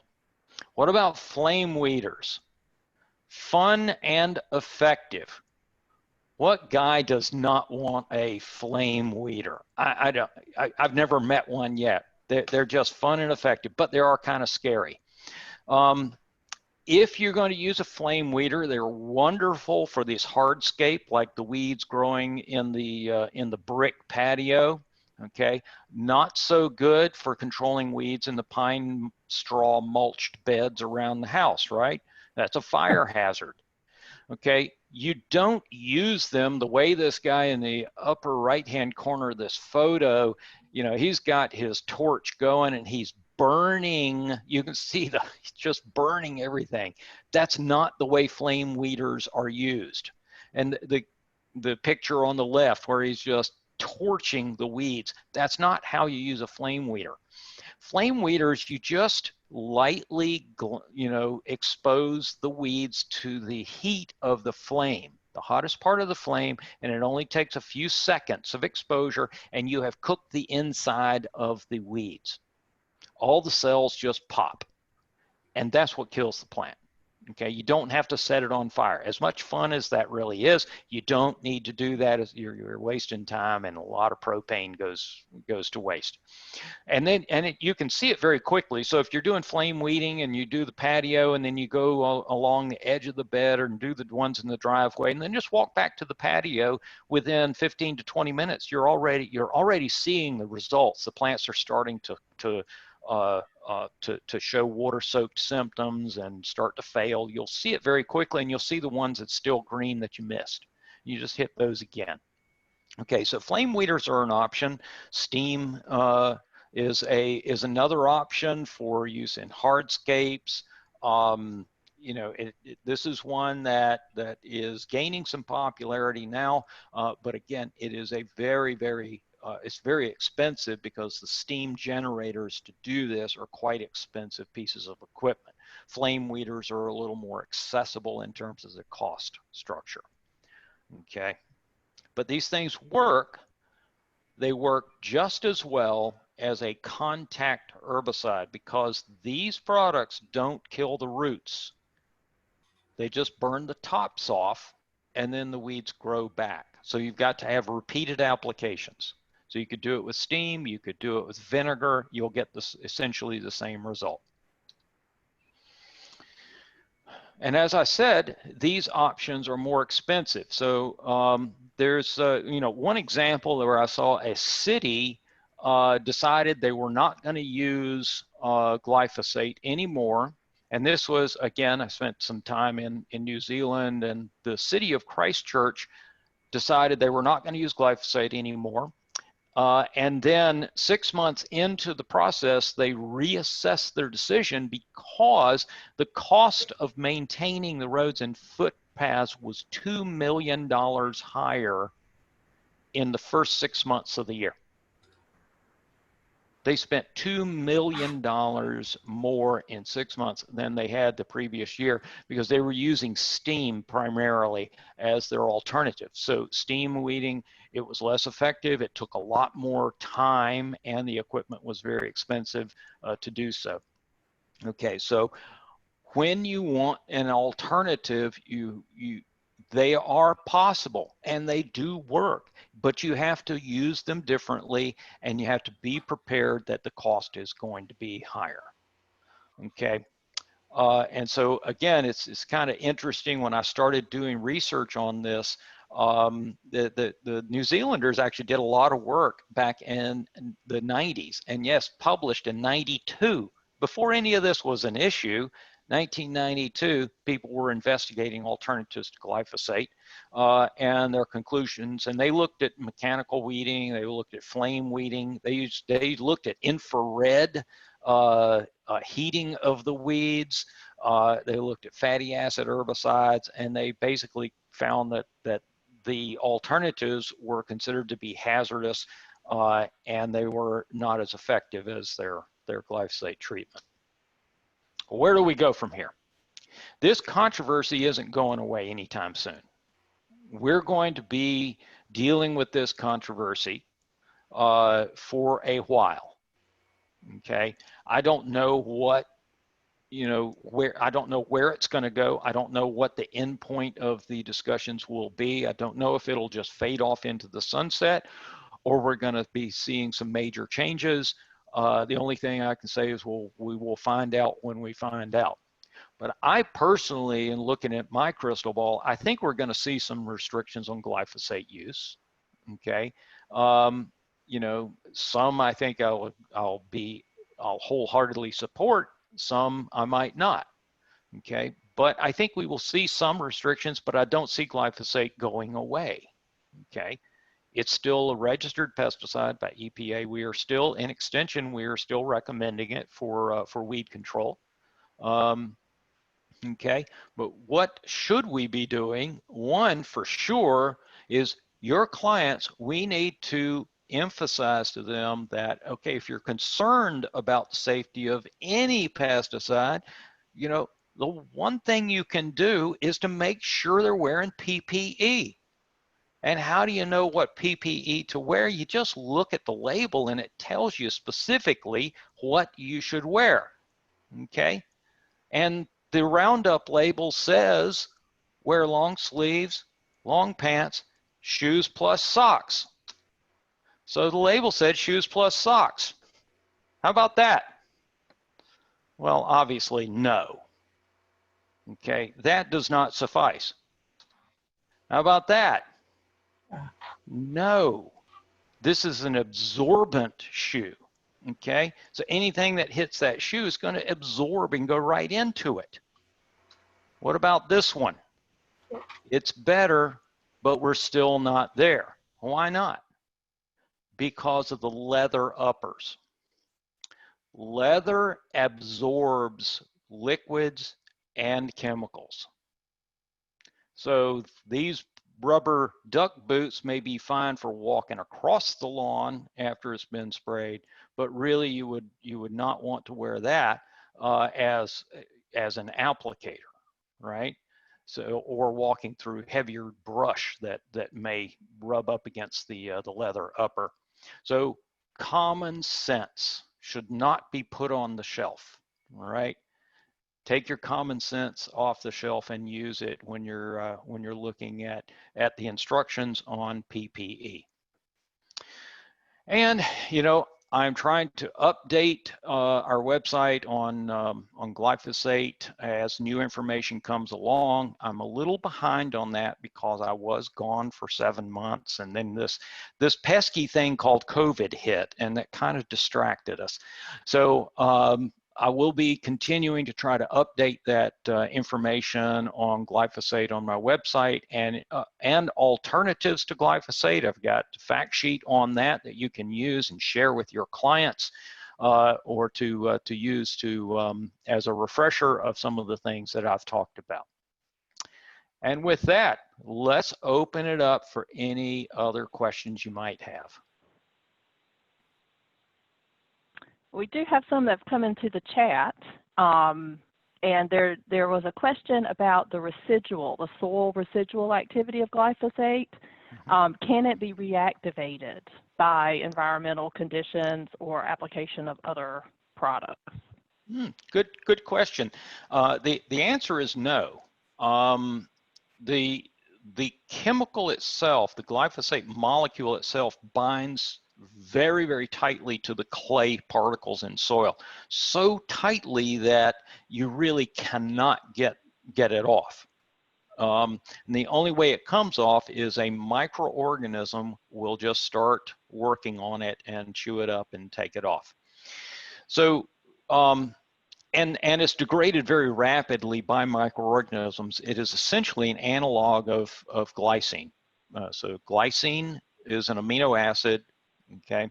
What about flame weeders? Fun and effective. What guy does not want a flame weeder? I've never met one yet. They're just fun and effective, but they are kind of scary. If you're going to use a flame weeder, they're wonderful for this hardscape, like the weeds growing in the brick patio. Okay, not so good for controlling weeds in the pine straw mulched beds around the house, right? That's a fire hazard. Okay, you don't use them the way this guy in the upper right-hand corner of this photo, he's got his torch going and he's burning. You can see he's just burning everything. That's not the way flame weeders are used. And the picture on the left where he's just torching the weeds, that's not how you use a flame weeder. Flame weeders, you just lightly, expose the weeds to the heat of the flame, the hottest part of the flame, and it only takes a few seconds of exposure, and you have cooked the inside of the weeds. All the cells just pop, and that's what kills the plant. Okay, you don't have to set it on fire. As much fun as that really is, you don't need to do that. You're wasting time, and a lot of propane goes to waste. And then you can see it very quickly. So if you're doing flame weeding and you do the patio, and then you go along the edge of the bed and do the ones in the driveway, and then just walk back to the patio, within 15 to 20 minutes, you're already seeing the results. The plants are starting to show water-soaked symptoms and start to fail. You'll see it very quickly, and you'll see the ones that's still green that you missed. You just hit those again. Okay, so flame weeders are an option. Steam is another option for use in hardscapes. This is one that is gaining some popularity now, but again, it is a it's very expensive, because the steam generators to do this are quite expensive pieces of equipment. Flame weeders are a little more accessible in terms of the cost structure. Okay, but these things work. They work just as well as a contact herbicide, because these products don't kill the roots. They just burn the tops off, and then the weeds grow back. So you've got to have repeated applications. So you could do it with steam, you could do it with vinegar, you'll get essentially the same result. And as I said, these options are more expensive. So there's one example where I saw a city decided they were not going to use glyphosate anymore. And this was, again, I spent some time in New Zealand, and the city of Christchurch decided they were not going to use glyphosate anymore. And then 6 months into the process, they reassessed their decision, because the cost of maintaining the roads and footpaths was $2 million higher in the first 6 months of the year. They spent $2 million more in 6 months than they had the previous year because they were using steam primarily as their alternative. So steam weeding, it was less effective. It took a lot more time and the equipment was very expensive to do so. Okay, so when you want an alternative, they are possible and they do work, but you have to use them differently and you have to be prepared that the cost is going to be higher. Okay. And so again, it's kind of interesting when I started doing research on this, the New Zealanders actually did a lot of work back in the 90s, and yes, published in 92. Before any of this was an issue, 1992, people were investigating alternatives to glyphosate and their conclusions, and they looked at mechanical weeding, they looked at flame weeding, they looked at infrared heating of the weeds, they looked at fatty acid herbicides, and they basically found that the alternatives were considered to be hazardous and they were not as effective as their glyphosate treatment. Where do we go from here? This controversy isn't going away anytime soon. We're going to be dealing with this controversy for a while. Okay, I don't know what, I don't know where it's going to go. I don't know what the end point of the discussions will be. I don't know if it'll just fade off into the sunset or we're going to be seeing some major changes. The only thing I can say is we will find out when we find out. But I personally, in looking at my crystal ball, I think we're going to see some restrictions on glyphosate use. Okay, some I think I'll wholeheartedly support. Some I might not. Okay, but I think we will see some restrictions, but I don't see glyphosate going away. Okay. It's still a registered pesticide by EPA. We are still, in extension, we are still recommending it for weed control. Okay, but what should we be doing? One, for sure, is your clients, we need to emphasize to them that, okay, if you're concerned about the safety of any pesticide, the one thing you can do is to make sure they're wearing PPE. And how do you know what PPE to wear? You just look at the label and it tells you specifically what you should wear, okay? And the Roundup label says wear long sleeves, long pants, shoes plus socks. So the label said shoes plus socks. How about that? Well, obviously no, okay? That does not suffice. How about that? No. This is an absorbent shoe, okay? So anything that hits that shoe is going to absorb and go right into it. What about this one? It's better, but we're still not there. Why not? Because of the leather uppers. Leather absorbs liquids and chemicals. So these rubber duck boots may be fine for walking across the lawn after it's been sprayed, but really you would not want to wear that as an applicator, right? So, or walking through heavier brush that may rub up against the leather upper. So common sense should not be put on the shelf, all right? Take your common sense off the shelf and use it when you're looking at the instructions on PPE. And I'm trying to update our website on glyphosate as new information comes along. I'm a little behind on that because I was gone for 7 months, and then this pesky thing called COVID hit, and that kind of distracted us. So I will be continuing to try to update that information on glyphosate on my website and alternatives to glyphosate. I've got a fact sheet on that you can use and share with your clients or to use as a refresher of some of the things that I've talked about. And with that, let's open it up for any other questions you might have. We do have some that have come into the chat. And there was a question about the soil residual activity of glyphosate. Can it be reactivated by environmental conditions or application of other products? Good question. The answer is no. The chemical itself, the glyphosate molecule itself, binds very, very tightly to the clay particles in soil, so tightly that you really cannot get it off. And the only way it comes off is a microorganism will just start working on it and chew it up and take it off. So, and it's degraded very rapidly by microorganisms. It is essentially an analog of glycine. So glycine is an amino acid, okay,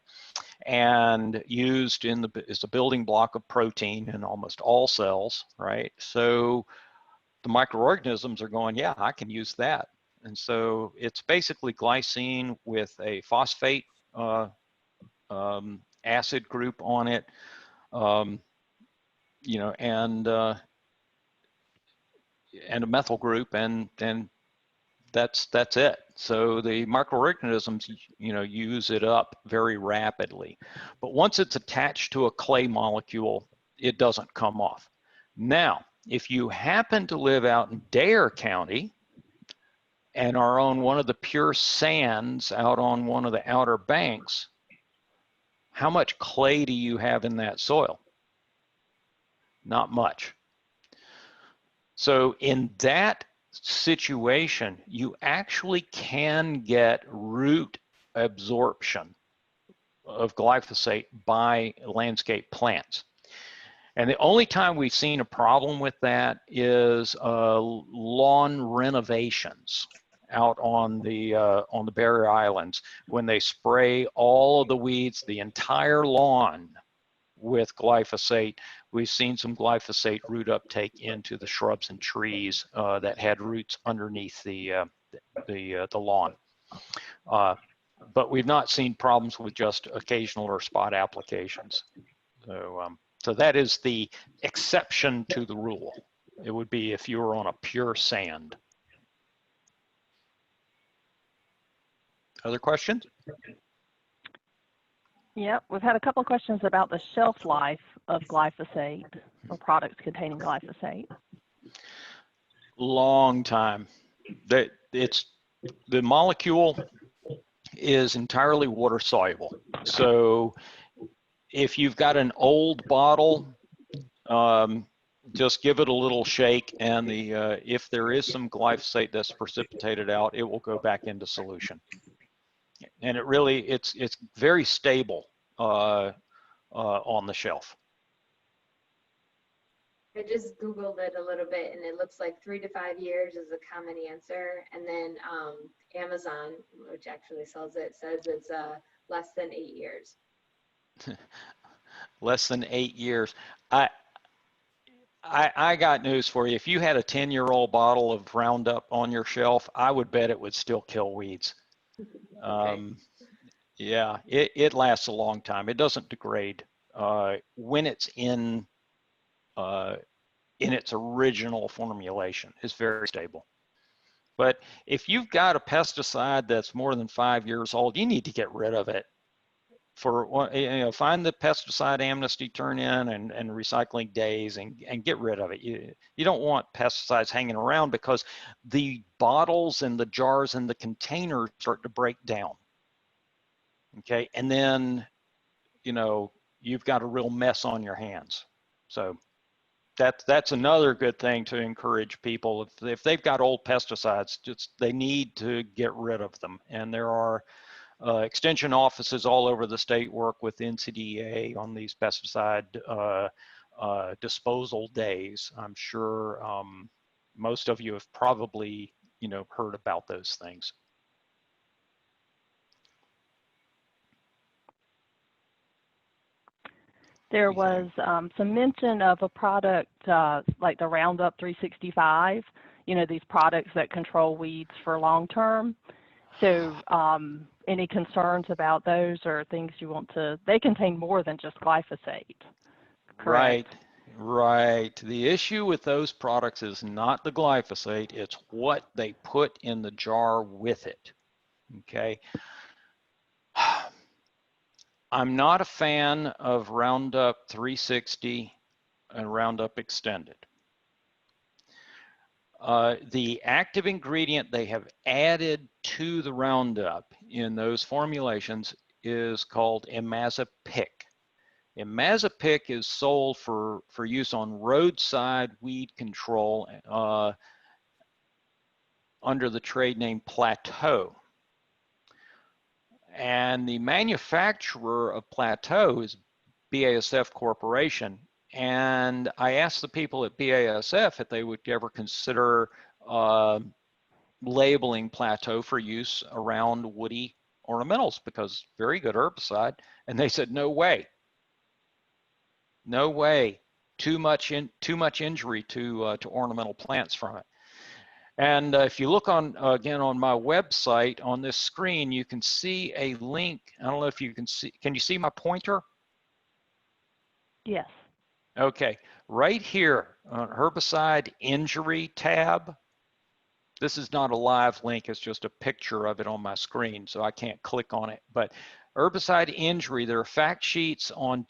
and used is a building block of protein in almost all cells, right? So the microorganisms are going, yeah, I can use that. And so it's basically glycine with a phosphate acid group on it, you know, and a methyl group, and then that's it. So the microorganisms, you know, use it up very rapidly. But once it's attached to a clay molecule, it doesn't come off. Now, if you happen to live out in Dare County and are on one of the pure sands out on one of the Outer Banks, how much clay do you have in that soil? Not much. So in that situation, you actually can get root absorption of glyphosate by landscape plants. And the only time we've seen a problem with that is lawn renovations out on the barrier islands, when they spray all of the weeds, the entire lawn, with glyphosate. We've seen some glyphosate root uptake into the shrubs and trees that had roots underneath the lawn. But we've not seen problems with just occasional or spot applications. So that is the exception to the rule. It would be if you were on a pure sand. Other questions? Yep, we've had a couple of questions about the shelf life of glyphosate or products containing glyphosate. Long time. The molecule is entirely water soluble. So if you've got an old bottle, just give it a little shake, and if there is some glyphosate that's precipitated out, it will go back into solution. And it's very stable on the shelf. I just Googled it a little bit, and it looks like 3 to 5 years is a common answer. And then Amazon, which actually sells it, says it's less than 8 years. Less than 8 years. I got news for you. If you had a 10-year-old bottle of Roundup on your shelf, I would bet it would still kill weeds. Okay. Yeah, it lasts a long time. It doesn't degrade when it's in its original formulation. It's very stable. But if you've got a pesticide that's more than 5 years old, you need to get rid of it. Find the pesticide amnesty turn in and recycling days and get rid of it. You don't want pesticides hanging around, because the bottles and the jars and the containers start to break down. Okay, and then you've got a real mess on your hands. So that's another good thing to encourage people. If they've got old pesticides, they need to get rid of them. And there are extension offices all over the state work with NCDA on these pesticide disposal days. I'm sure most of you have probably heard about those things. There was some mention of a product like the Roundup 365, these products that control weeds for long term. So any concerns about those or things you want to, they contain more than just glyphosate, correct? Right, right. The issue with those products is not the glyphosate, it's what they put in the jar with it, okay? I'm not a fan of Roundup 360 and Roundup Extended. The active ingredient they have added to the Roundup in those formulations is called imazapic. Imazapic is sold for use on roadside weed control under the trade name Plateau. And the manufacturer of Plateau is BASF Corporation. And I asked the people at BASF if they would ever consider labeling Plateau for use around woody ornamentals because very good herbicide. And they said, no way. No way. Too much injury to ornamental plants from it. And if you look on again on my website on this screen, you can see a link. I don't know if you can see. Can you see my pointer? Yes. Okay, right here on herbicide injury tab. This is not a live link. It's just a picture of it on my screen, so I can't click on it. But herbicide injury, there are fact sheets on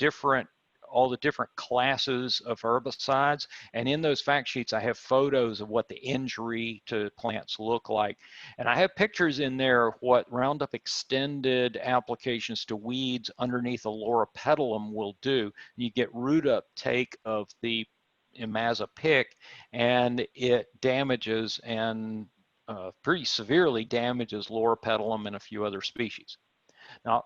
all the different classes of herbicides. And in those fact sheets, I have photos of what the injury to plants look like. And I have pictures in there of what Roundup Extended applications to weeds underneath a loropetalum will do. You get root uptake of the imazapic, and it damages and pretty severely damages loropetalum and a few other species. Now,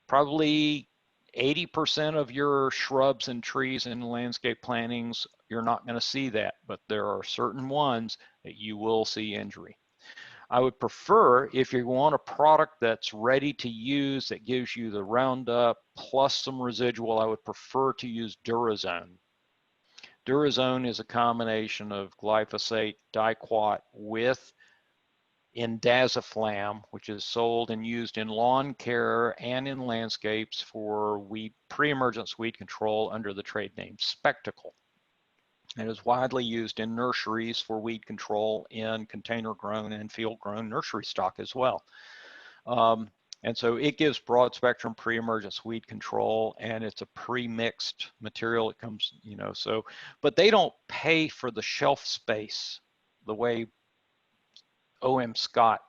probably 80% of your shrubs and trees in landscape plantings, you're not going to see that, but there are certain ones that you will see injury. I would prefer, if you want a product that's ready to use, that gives you the Roundup plus some residual, I would prefer to use Durazone. Durazone is a combination of glyphosate, diquat with indaziflam, which is sold and used in lawn care and in landscapes for pre-emergence weed control under the trade name Spectacle. It is widely used in nurseries for weed control in container-grown and field-grown nursery stock as well. And so it gives broad spectrum pre-emergence weed control, and it's a pre-mixed material. It comes, so, but they don't pay for the shelf space the way O.M. Scott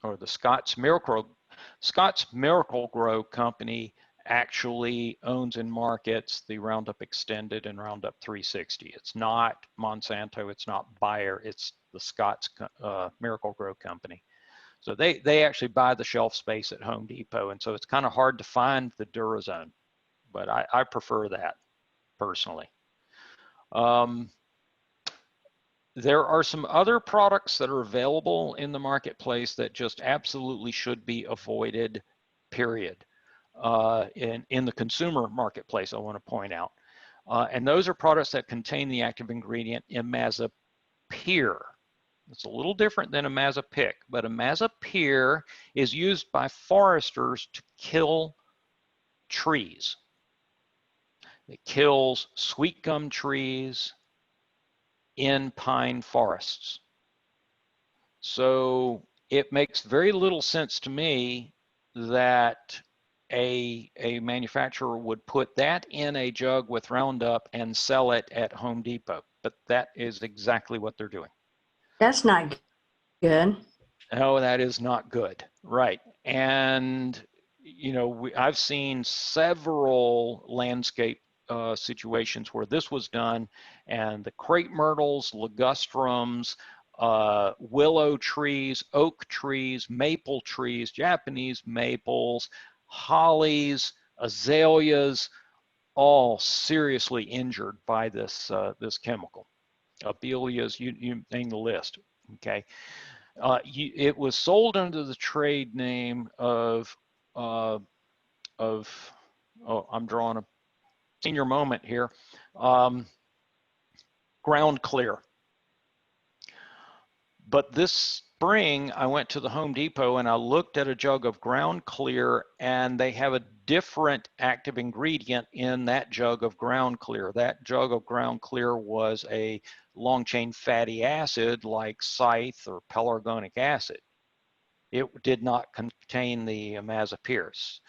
or the Scott's Miracle-Gro company actually owns and markets the Roundup Extended and Roundup 360. It's not Monsanto, it's not Bayer, it's the Scott's Miracle-Gro company. So they actually buy the shelf space at Home Depot, and so it's kind of hard to find the Durazone, but I prefer that personally. There are some other products that are available in the marketplace that just absolutely should be avoided, period. In the consumer marketplace, I want to point out. And those are products that contain the active ingredient imazapyr. It's a little different than imazapic, but imazapyr is used by foresters to kill trees. It kills sweet gum trees in pine forests. So it makes very little sense to me that a manufacturer would put that in a jug with Roundup and sell it at Home Depot, but that is exactly what they're doing. That's not good. No, that is not good, right? And I've seen several landscape situations where this was done, and the crepe myrtles, ligustrums, willow trees, oak trees, maple trees, Japanese maples, hollies, azaleas, all seriously injured by this this chemical. Abelias, you name the list. Okay, it was sold under the trade name of oh, I'm drawing a senior moment here. Ground Clear. But this spring, I went to the Home Depot and I looked at a jug of Ground Clear, and they have a different active ingredient in that jug of Ground Clear. That jug of Ground Clear was a long chain fatty acid like scythe or pelargonic acid. It did not contain the imazapyrs.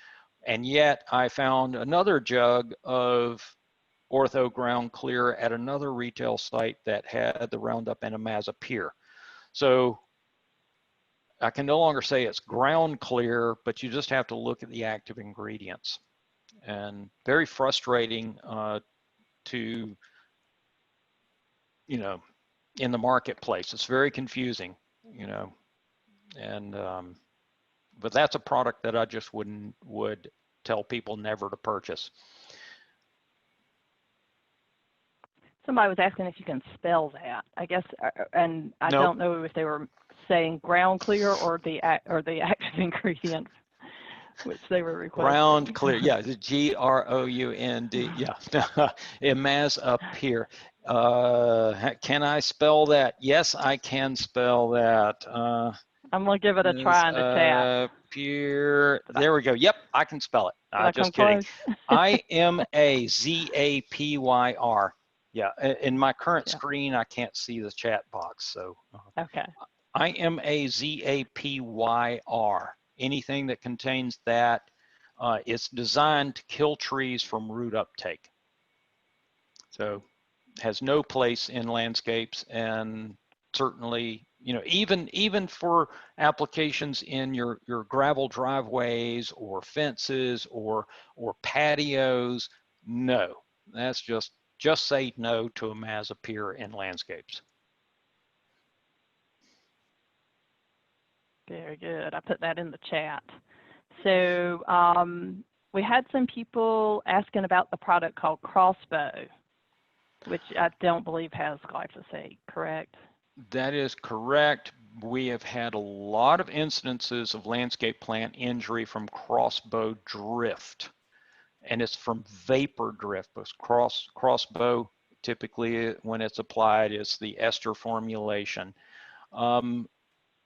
And yet I found another jug of Ortho Ground Clear at another retail site that had the Roundup and imazapyr. So I can no longer say it's Ground Clear, but you just have to look at the active ingredients. And very frustrating to, in the marketplace. It's very confusing, and but that's a product that I just would tell people never to purchase. Somebody was asking if you can spell that, I guess, and I Nope. don't know if they were saying Ground Clear or the active ingredient, which they were requesting. Ground Clear, yeah, the Ground, yeah. Imazapyr. Can I spell that? Yes, I can spell that. I'm gonna give it a try in the chat. There we go. Yep, I can spell it. Just kidding. Imazapyr. Yeah, in my current screen, I can't see the chat box, so. Okay. Imazapyr. Anything that contains that, it's designed to kill trees from root uptake. So has no place in landscapes, and certainly, even for applications in your gravel driveways or fences or patios, no. That's just say no to imazapyr in landscapes. Very good. I put that in the chat. So we had some people asking about the product called Crossbow, which I don't believe has glyphosate, correct? That is correct. We have had a lot of incidences of landscape plant injury from crossbow drift, and it's from vapor drift. But crossbow, typically when it's applied, is the ester formulation.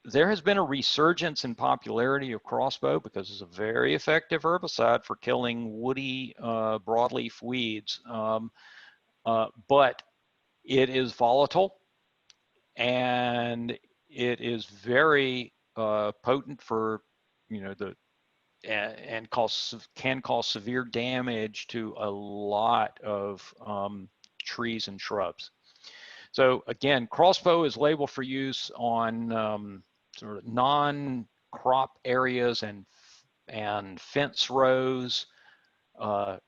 There has been a resurgence in popularity of crossbow because it's a very effective herbicide for killing woody broadleaf weeds, but it is volatile, and it is very potent for, and can cause severe damage to a lot of trees and shrubs. So again, crossbow is labeled for use on sort of non-crop areas and fence rows,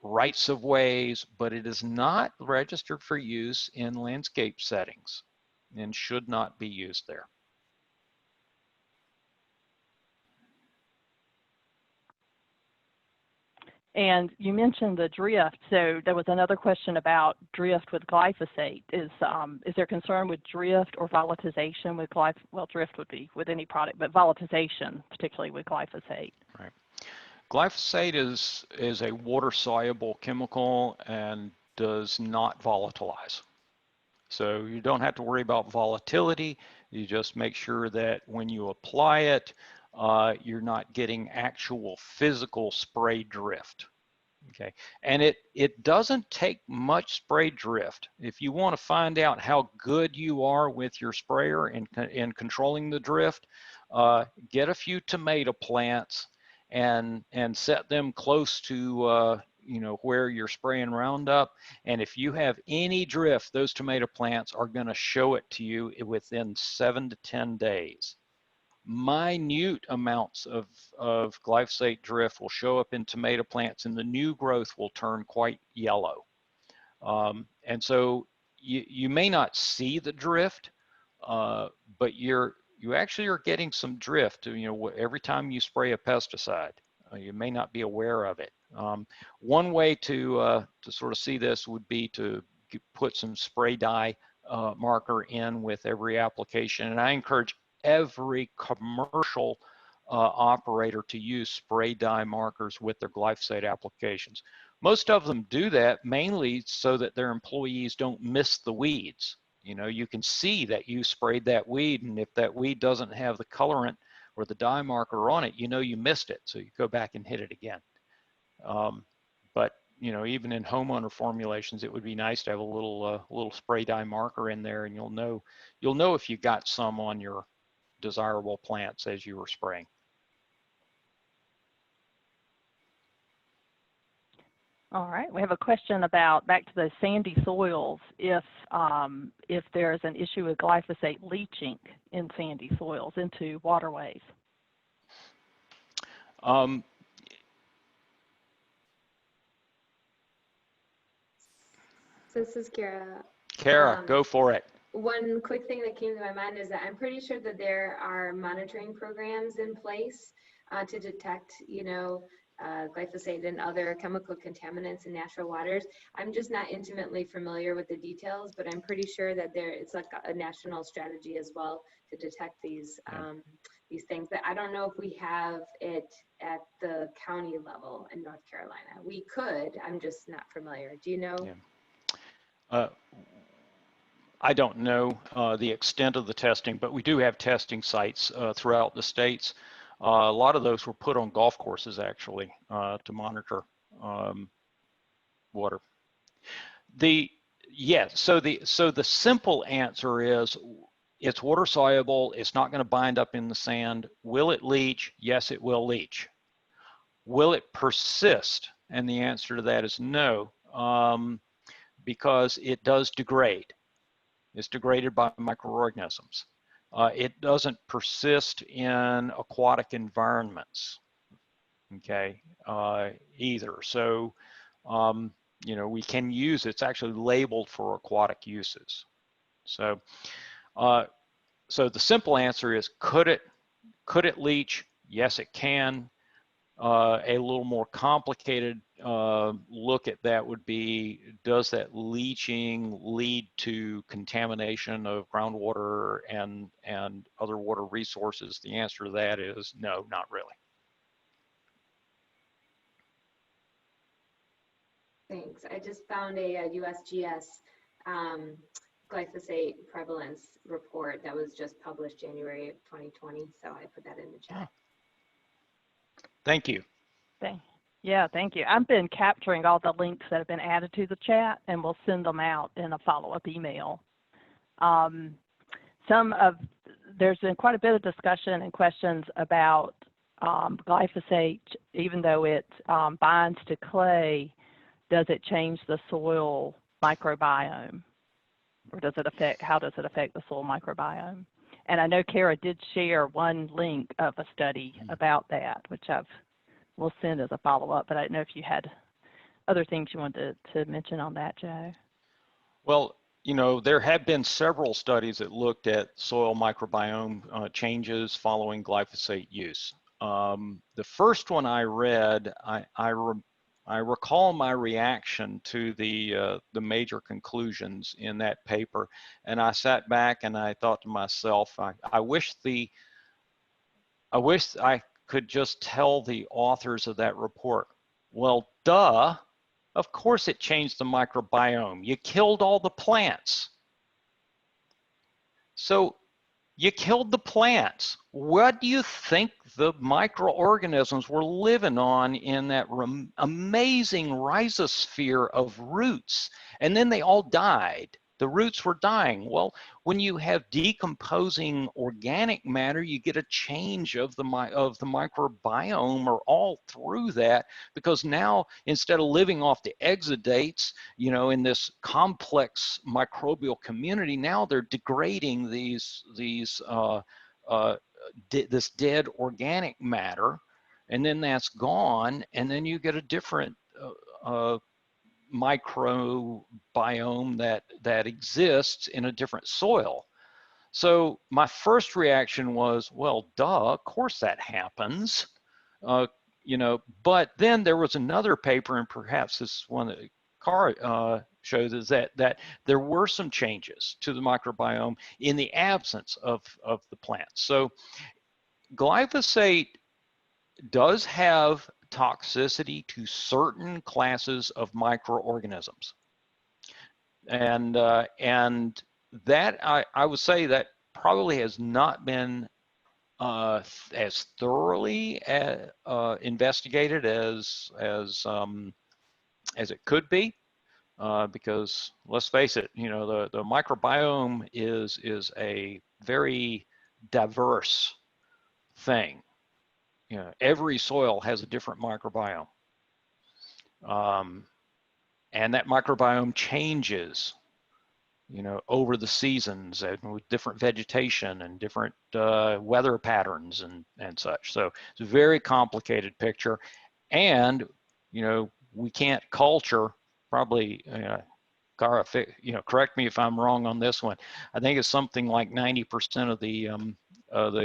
rights of ways, but it is not registered for use in landscape settings and should not be used there. And you mentioned the drift, so there was another question about drift with glyphosate. Is there concern with drift or volatilization with glyphosate? Well, drift would be with any product, but volatilization, particularly with glyphosate. Right. Glyphosate is a water-soluble chemical and does not volatilize. So you don't have to worry about volatility. You just make sure that when you apply it, you're not getting actual physical spray drift. Okay, and it doesn't take much spray drift. If you want to find out how good you are with your sprayer in controlling the drift, get a few tomato plants and set them close to where you're spraying Roundup, and if you have any drift, those tomato plants are going to show it to you within 7 to 10 days. Minute amounts of glyphosate drift will show up in tomato plants, and the new growth will turn quite yellow. And so you may not see the drift, but you actually are getting some drift. Every time you spray a pesticide, you may not be aware of it. One way to sort of see this would be to put some spray dye marker in with every application, and I encourage every commercial operator to use spray dye markers with their glyphosate applications. Most of them do that mainly so that their employees don't miss the weeds. You know, you can see that you sprayed that weed, and if that weed doesn't have the colorant or the dye marker on it, you know you missed it, so you go back and hit it again. But you know, even in homeowner formulations, it would be nice to have a little spray dye marker in there, and you'll know if you got some on your desirable plants as you were spraying. All right, we have a question about, back to the sandy soils, if there's an issue with glyphosate leaching in sandy soils into waterways. So this is Kara. Kara, go for it. One quick thing that came to my mind is that I'm pretty sure that there are monitoring programs in place to detect, you know, glyphosate and other chemical contaminants in natural waters. I'm just not intimately familiar with the details, but I'm pretty sure that it's like a national strategy as well to detect these things. But I don't know if we have it at the county level in North Carolina. We could. I'm just not familiar. Do you know? Yeah. I don't know the extent of the testing, but we do have testing sites throughout the states. A lot of those were put on golf courses, actually, to monitor water. So the simple answer is it's water soluble. It's not going to bind up in the sand. Will it leach? Yes, it will leach. Will it persist? And the answer to that is no, because it does degrade. It's degraded by microorganisms. It doesn't persist in aquatic environments, okay, either. So, you know, we can use, it's actually labeled for aquatic uses. So, so the simple answer is, could it leach? Yes, it can. A little more complicated look at that would be, does that leaching lead to contamination of groundwater and other water resources? The answer to that is no, not really. Thanks. I just found a USGS glyphosate prevalence report that was just published January of 2020, so I put that in the chat. Thank you. Yeah, thank you. I've been capturing all the links that have been added to the chat, and we'll send them out in a follow-up email. There's been quite a bit of discussion and questions about glyphosate. Even though it binds to clay, does it change the soil microbiome, or how does it affect the soil microbiome? And I know Kara did share one link of a study about that, which we'll send as a follow-up, but I don't know if you had other things you wanted to mention on that, Joe. Well, you know, there have been several studies that looked at soil microbiome changes following glyphosate use. The first one I read, I recall my reaction to the major conclusions in that paper, and I sat back and I thought to myself, I wish I could just tell the authors of that report, well, duh, of course it changed the microbiome. You killed all the plants. So you killed the plants. What do you think the microorganisms were living on in that amazing rhizosphere of roots? And then they all died. The roots were dying. Well, when you have decomposing organic matter, you get a change of the microbiome or all through that, because now instead of living off the exudates, you know, in this complex microbial community, now they're degrading this dead organic matter, and then that's gone, and then you get a different microbiome that exists in a different soil. So my first reaction was, well, duh, of course that happens, you know. But then there was another paper, and perhaps this one that Cara shows, is that there were some changes to the microbiome in the absence of the plants. So glyphosate does have toxicity to certain classes of microorganisms, and that I would say that probably has not been as thoroughly investigated as it could be, because let's face it, you know, the microbiome is a very diverse thing. You know, every soil has a different microbiome, and that microbiome changes, you know, over the seasons and with different vegetation and different weather patterns and such. So it's a very complicated picture, and you know, we can't culture probably. Cara, you know, correct me if I'm wrong on this one. I think it's something like 90% of the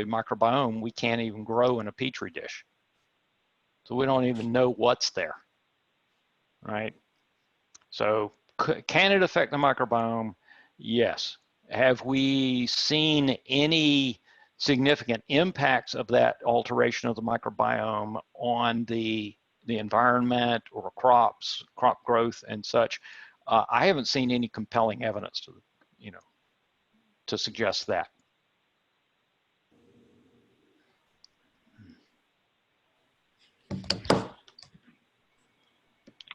microbiome we can't even grow in a petri dish, so we don't even know what's there, right? So can it affect the microbiome? Yes. Have we seen any significant impacts of that alteration of the microbiome on the environment or crop growth and such? I haven't seen any compelling evidence to, you know, to suggest that.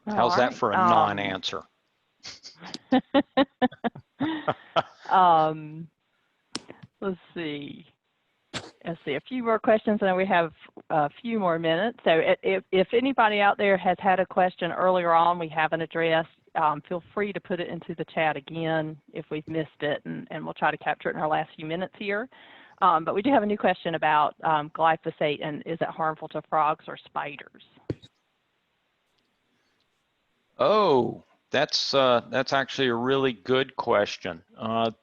How's that for a non-answer? Let's see. A few more questions, and we have a few more minutes. So if anybody out there has had a question earlier on we haven't addressed, feel free to put it into the chat again if we've missed it, and we'll try to capture it in our last few minutes here. But we do have a new question about glyphosate, and is it harmful to frogs or spiders? Oh, that's actually a really good question.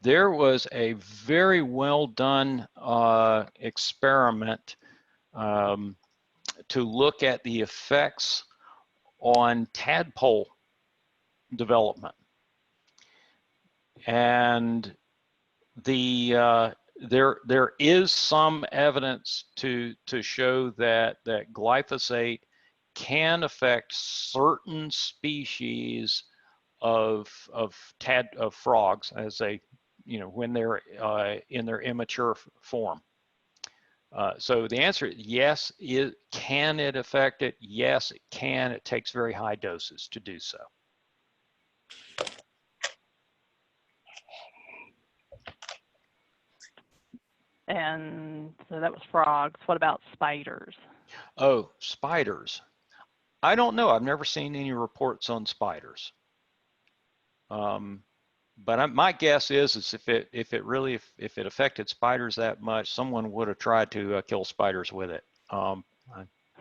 There was a very well done experiment to look at the effects on tadpole development, and there is some evidence to show that glyphosate can affect certain species of frogs as they, you know, when they're in their immature form. So the answer is yes. Can it affect it? Yes, it can. It takes very high doses to do so. And so that was frogs. What about spiders? Oh, spiders. I don't know. I've never seen any reports on spiders. But my guess is if it affected spiders that much, someone would have tried to kill spiders with it. I'm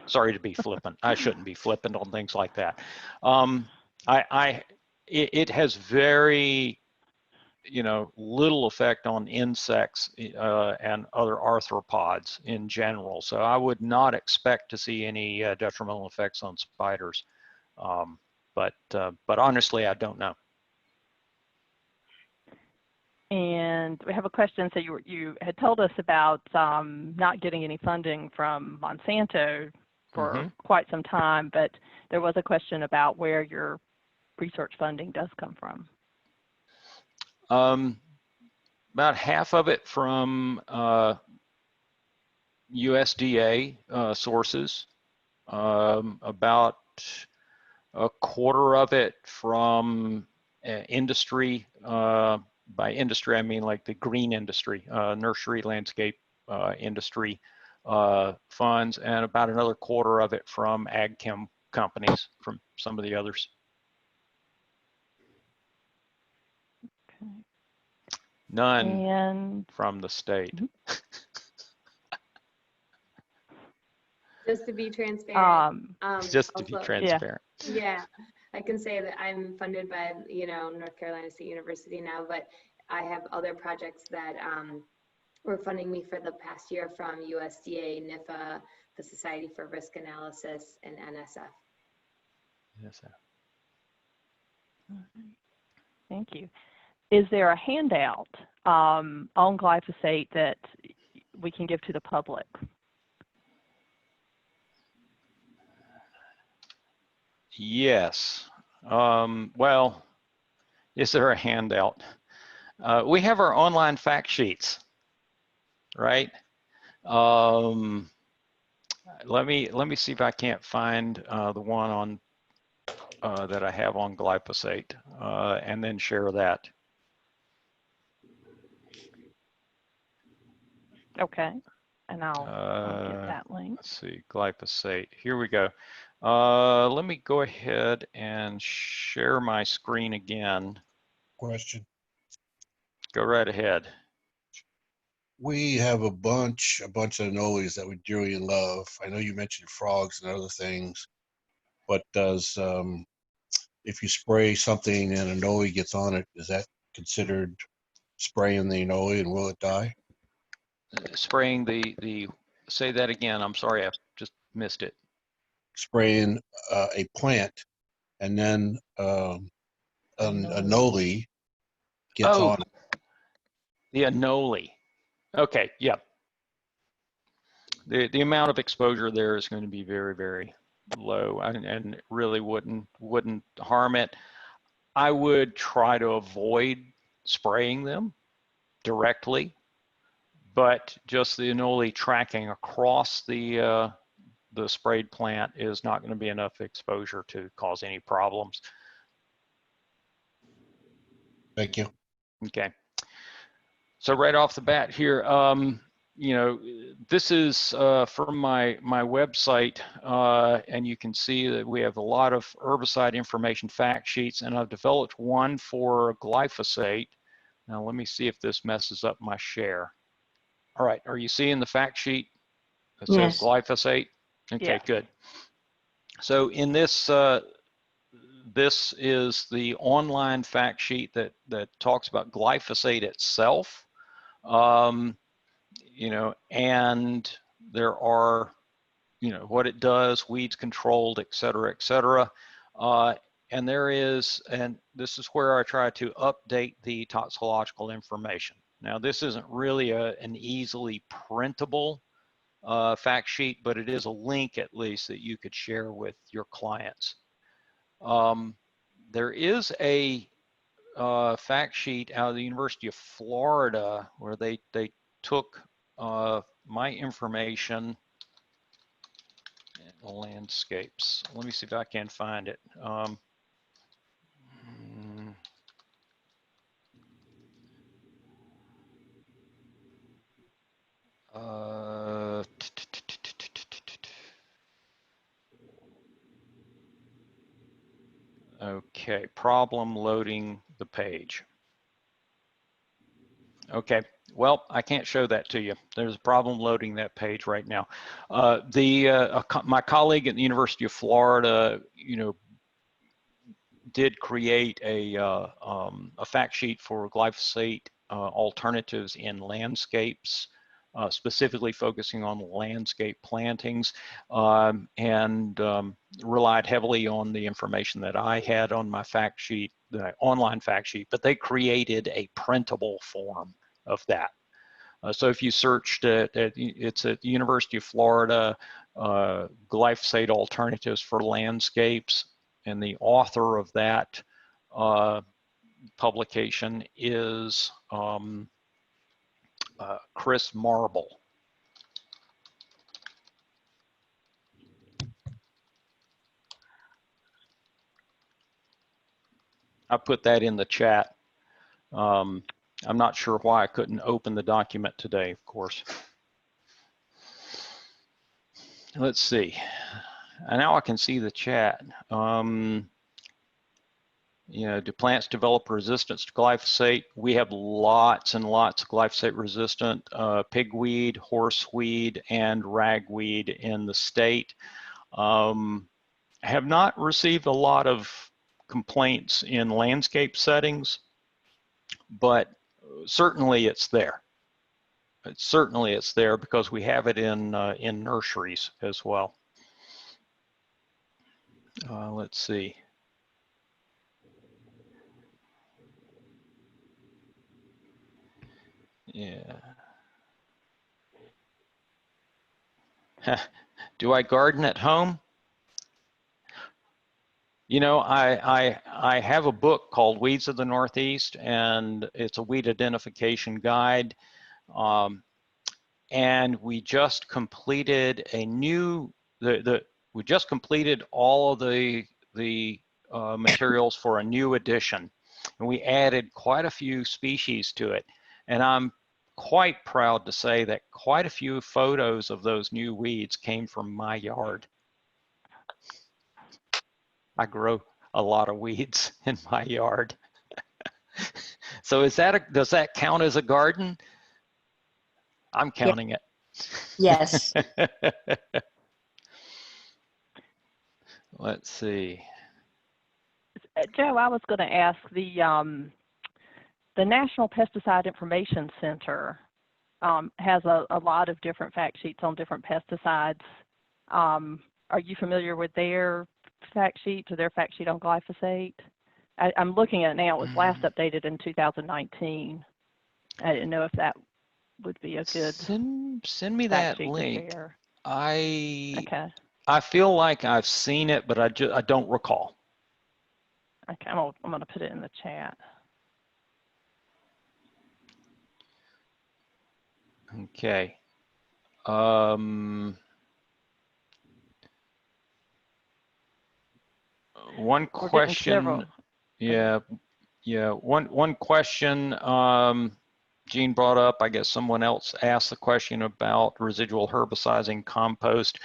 sorry to be flippant. I shouldn't be flippant on things like that. It has very, you know, little effect on insects and other arthropods in general. So I would not expect to see any detrimental effects on spiders. But honestly, I don't know. And we have a question. So you had told us about not getting any funding from Monsanto for quite some time, but there was a question about where your research funding does come from. About half of it from USDA sources, about a quarter of it from industry. By industry, I mean like the green industry, nursery, landscape industry funds, and about another quarter of it from ag chem companies, from some of the others. Okay. None from the state. Just to be transparent. Just to be transparent. Yeah, I can say that I'm funded by, you know, North Carolina State University now, but I have other projects that were funding me for the past year from USDA, NIFA, the Society for Risk Analysis, and NSF. Thank you. Is there a handout on glyphosate that we can give to the public? Yes. Well, is there a handout? We have our online fact sheets, right? Let me see if I can't find the one on that I have on glyphosate, and then share that. Okay, and I'll get that link. Let's see, glyphosate. Here we go. Let me go ahead and share my screen again. Question. Go right ahead. We have a bunch of anoles that we dearly love. I know you mentioned frogs and other things, but does if you spray something and an anole gets on it, is that considered spraying the anole and will it die? Spraying the say that again. I'm sorry, I just missed it. Spraying a plant and then an anole gets Oh, on it. the anole. Okay, yeah. The amount of exposure there is going to be very, very low, and really wouldn't harm it. I would try to avoid spraying them directly, but just the anole tracking across the sprayed plant is not going to be enough exposure to cause any problems. Thank you. Okay. So right off the bat here, you know, this is from my website, and you can see that we have a lot of herbicide information fact sheets, and I've developed one for glyphosate. Now let me see if this messes up my share. All right, are you seeing the fact sheet that says Yes. glyphosate? Okay, Yeah. good. So in this, this is the online fact sheet that talks about glyphosate itself. You know, and there are, you know, what it does, weeds controlled, et cetera, et cetera. And there is, and this is where I try to update the toxicological information. Now, this isn't really an easily printable fact sheet, but it is a link at least that you could share with your clients. There is a fact sheet out of the University of Florida where they took my information and landscapes. Let me see if I can find it. Okay, problem loading the page. Okay, well, I can't show that to you. There's a problem loading that page right now. My colleague at the University of Florida, you know, did create a fact sheet for glyphosate alternatives in landscapes, specifically focusing on landscape plantings, and relied heavily on the information that I had on my fact sheet, the online fact sheet, but they created a printable form of that. So if you searched it's at the University of Florida, glyphosate alternatives for landscapes, and the author of that publication is Chris Marble. I put that in the chat. I'm not sure why I couldn't open the document today, of course. Let's see. And now I can see the chat. You know, do plants develop resistance to glyphosate? We have lots and lots of glyphosate resistant pigweed, horseweed, and ragweed in the state. Have not received a lot of complaints in landscape settings, but certainly it's there. Certainly it's there because we have it in nurseries as well. Let's see. Yeah. Do I garden at home? You know, I have a book called Weeds of the Northeast, and it's a weed identification guide. And we just completed a new, we just completed all of the materials for a new edition, and we added quite a few species to it. And I'm quite proud to say that quite a few photos of those new weeds came from my yard. I grow a lot of weeds in my yard. So is that does that count as a garden? I'm counting it. Yes. Let's see. Joe, I was going to ask the National Pesticide Information Center has a lot of different fact sheets on different pesticides. Are you familiar with their fact sheets or their fact sheet on glyphosate? I'm looking at it now. It was last updated in 2019. I didn't know if that would be a good send me fact that sheet link. to share. I Okay. feel like I've seen it, but I don't recall. Okay, I'm going to put it in the chat. Okay. One question. Yeah. One question Gene brought up. I guess someone else asked the question about residual herbicides in compost.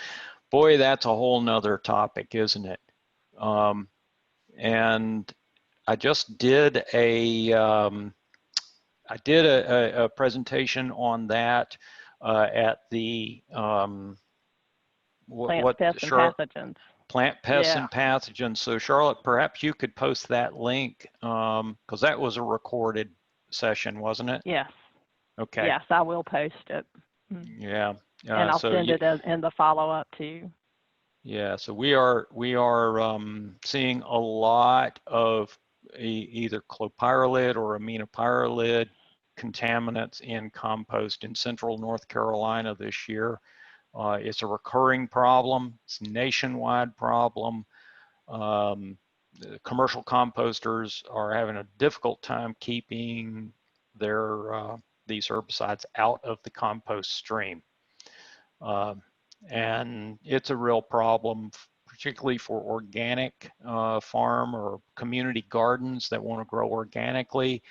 Boy, that's a whole nother topic, isn't it? And I just did a presentation on that at the Plant pests and pathogens. Plant pests and pathogens. So Charlotte, perhaps you could post that link because that was a recorded session, wasn't it? Yes. Okay. Yes, I will post it. Yeah. And I'll send it in the follow-up too. Yeah. So we are seeing a lot of either clopyralid or aminopyralid contaminants in compost in central North Carolina this year. It's a recurring problem. It's a nationwide problem. Commercial composters are having a difficult time keeping their these herbicides out of the compost stream. And it's a real problem, particularly for organic farm or community gardens that want to grow organically.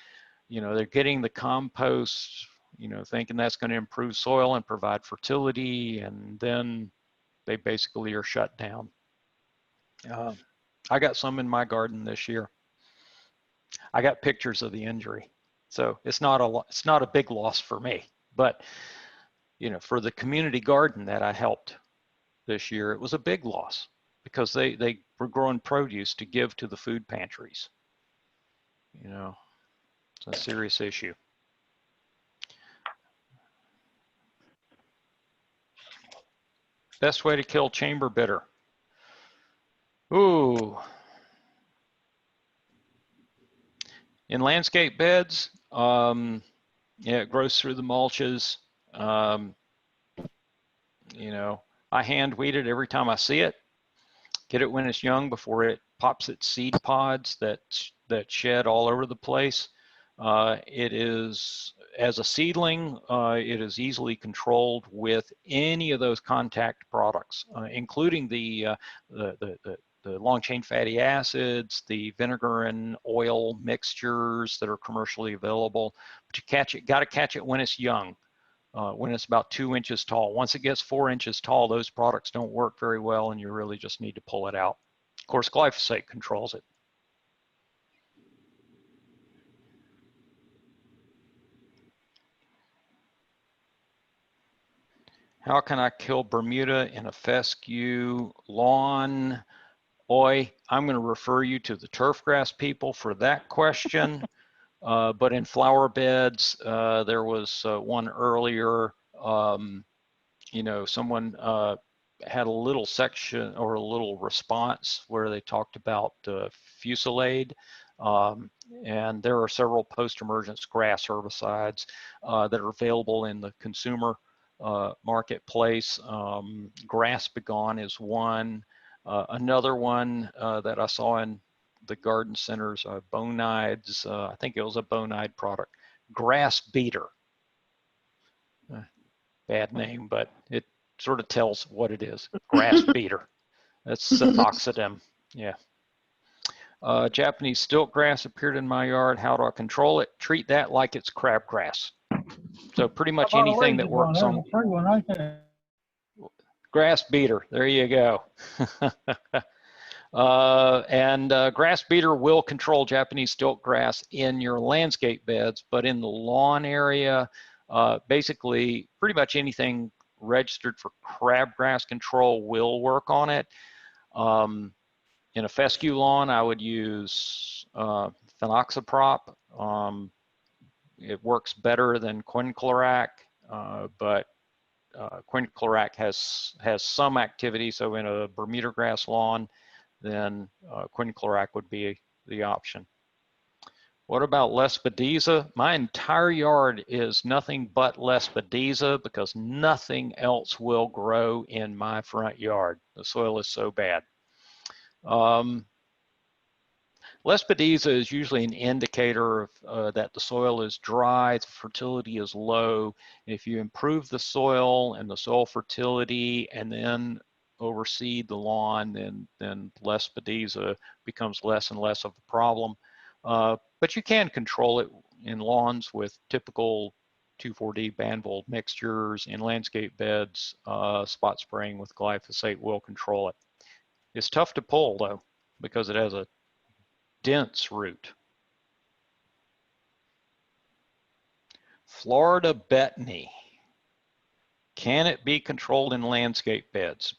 You know, they're getting the compost, you know, thinking that's going to improve soil and provide fertility, and then they basically are shut down. I got some in my garden this year. I got pictures of the injury, so it's not a big loss for me, but you know, for the community garden that I helped this year, it was a big loss because they were growing produce to give to the food pantries. You know, it's a serious issue. Best way to kill chamber bitter. Ooh. In landscape beds, yeah, it grows through the mulches. You know, I hand weed it every time I see it. Get it when it's young before it pops its seed pods that shed all over the place. It is, as a seedling, it is easily controlled with any of those contact products, including the long chain fatty acids, the vinegar and oil mixtures that are commercially available. But you catch it, got to catch it when it's young, when it's about 2 inches tall. Once it gets 4 inches tall, those products don't work very well, and you really just need to pull it out. Of course, glyphosate controls it. How can I kill Bermuda in a fescue lawn? Oi, I'm going to refer you to the turf grass people for that question. But in flower beds, there was one earlier. You know, someone had a little section or a little response where they talked about Fusilade. And there are several post-emergence grass herbicides that are available in the consumer marketplace. Grass begone is one. Another one that I saw in the garden centers, Bonides, I think it was a Bonide product, grass beater. Bad name, but it sort of tells what it is. Grass beater. That's Cefoxidem. Yeah. Japanese stilt grass appeared in my yard. How do I control it? Treat that like it's crabgrass. So pretty much anything that works on grass beater. There you go. Grass beater will control Japanese stilt grass in your landscape beds, but in the lawn area, basically pretty much anything registered for crabgrass control will work on it. In a fescue lawn, I would use phenoxyprop. It works better than quinclorac, but quinclorac has some activity. So in a Bermuda grass lawn, then quinclorac would be the option. What about Lespedeza? My entire yard is nothing but Lespedeza because nothing else will grow in my front yard. The soil is so bad. Lespedeza is usually an indicator of, that the soil is dry, the fertility is low. If you improve the soil and the soil fertility and then overseed the lawn, then Lespedeza becomes less and less of a problem. But you can control it in lawns with typical 2,4-D Banvold mixtures. In landscape beds, spot spraying with glyphosate will control it. It's tough to pull though, because it has a dense root. Florida betony. Can it be controlled in landscape beds?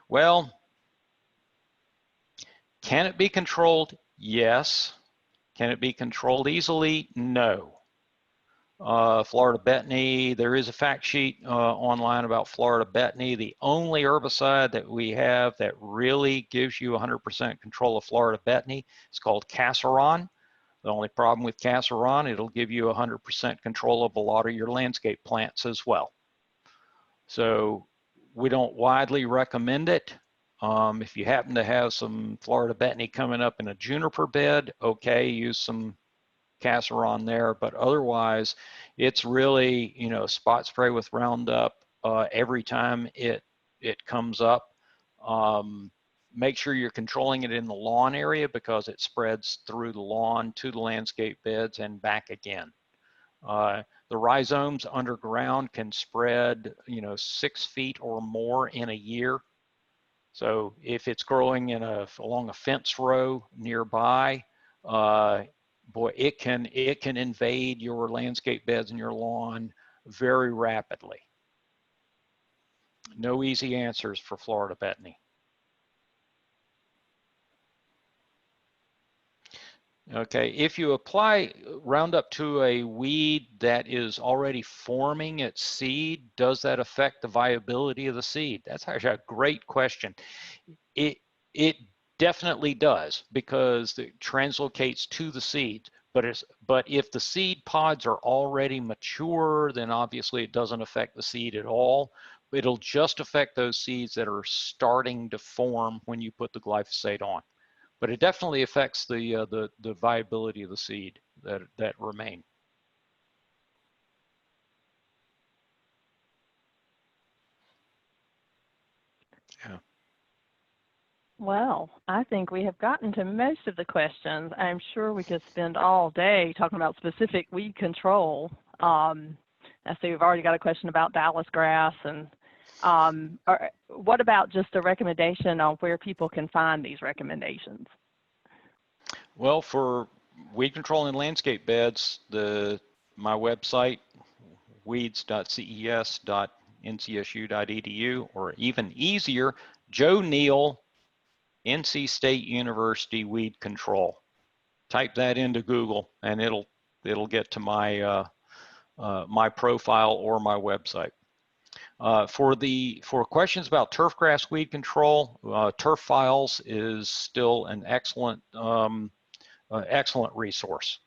Well, can it be controlled? Yes. Can it be controlled easily? No. Florida betony, there is a fact sheet online about Florida betony. The only herbicide that we have that really gives you 100% control of Florida betony is called Casseron. The only problem with Casseron, it'll give you 100% control of a lot of your landscape plants as well. So we don't widely recommend it. If you happen to have some Florida betony coming up in a juniper bed, okay, use some Casseron there, but otherwise it's really, you know, spot spray with Roundup every time it comes up. Make sure you're controlling it in the lawn area because it spreads through the lawn to the landscape beds and back again. The rhizomes underground can spread, you know, 6 feet or more in a year. So if it's growing in along a fence row nearby, boy, it can invade your landscape beds and your lawn very rapidly. No easy answers for Florida betony. Okay, if you apply Roundup to a weed that is already forming its seed, does that affect the viability of the seed? That's actually a great question. It definitely does because it translocates to the seed. But if the seed pods are already mature, then obviously it doesn't affect the seed at all. It'll just affect those seeds that are starting to form when you put the glyphosate on. But it definitely affects the viability of the seed that remain. Yeah. Well, I think we have gotten to most of the questions. I'm sure we could spend all day talking about specific weed control. I see we've already got a question about Dallas grass, and what about just a recommendation on where people can find these recommendations? Well, for weed control in landscape beds, my website, weeds.ces.ncsu.edu, or even easier, Joe Neal, NC State University Weed Control. Type that into Google, and it'll get to my my profile or my website. For questions about turfgrass weed control, Turf Files is still an excellent excellent resource.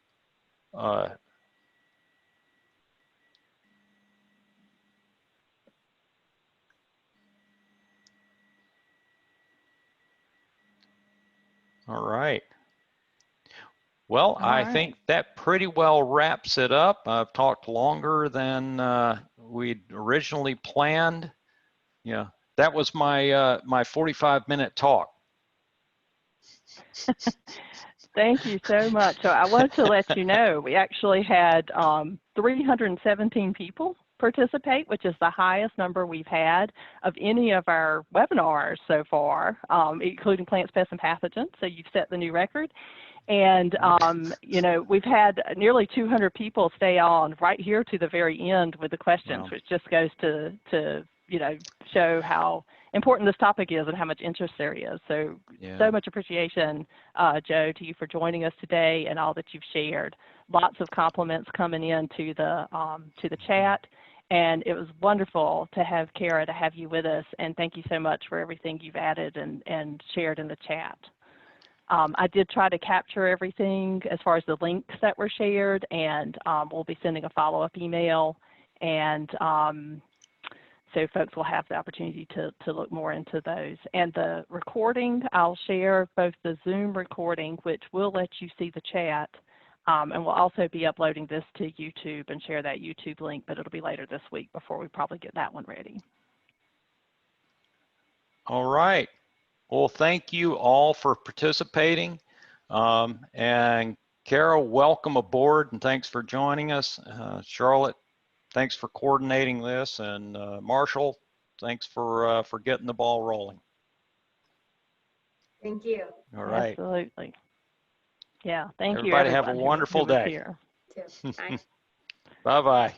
All right. Well, All I right. think that pretty well wraps it up. I've talked longer than we'd originally planned. Yeah, that was my my 45-minute talk. Thank you so much. So I wanted to let you know we actually had 317 people participate, which is the highest number we've had of any of our webinars so far, including plants, pests, and pathogens. So you've set the new record. And, you know, we've had nearly 200 people stay on right here to the very end with the questions, Wow. which just goes to, you know, show how important this topic is and how much interest there is. So, Yeah. so much appreciation, Joe, to you for joining us today and all that you've shared. Lots of compliments coming in to the chat. And it was wonderful to have Kara, to have you with us. And thank you so much for everything you've added and shared in the chat. I did try to capture everything as far as the links that were shared, and we'll be sending a follow-up email, and so folks will have the opportunity to look more into those. And the recording, I'll share both the Zoom recording, which will let you see the chat, and we'll also be uploading this to YouTube and share that YouTube link, but it'll be later this week before we probably get that one ready. All right. Well, thank you all for participating. And Kara, welcome aboard and thanks for joining us. Charlotte, thanks for coordinating this. And Marshall, thanks for getting the ball rolling. Thank you. All right. Absolutely. Yeah, thank you, Everybody have a everyone who wonderful was day. here. Too. Bye. Bye-bye.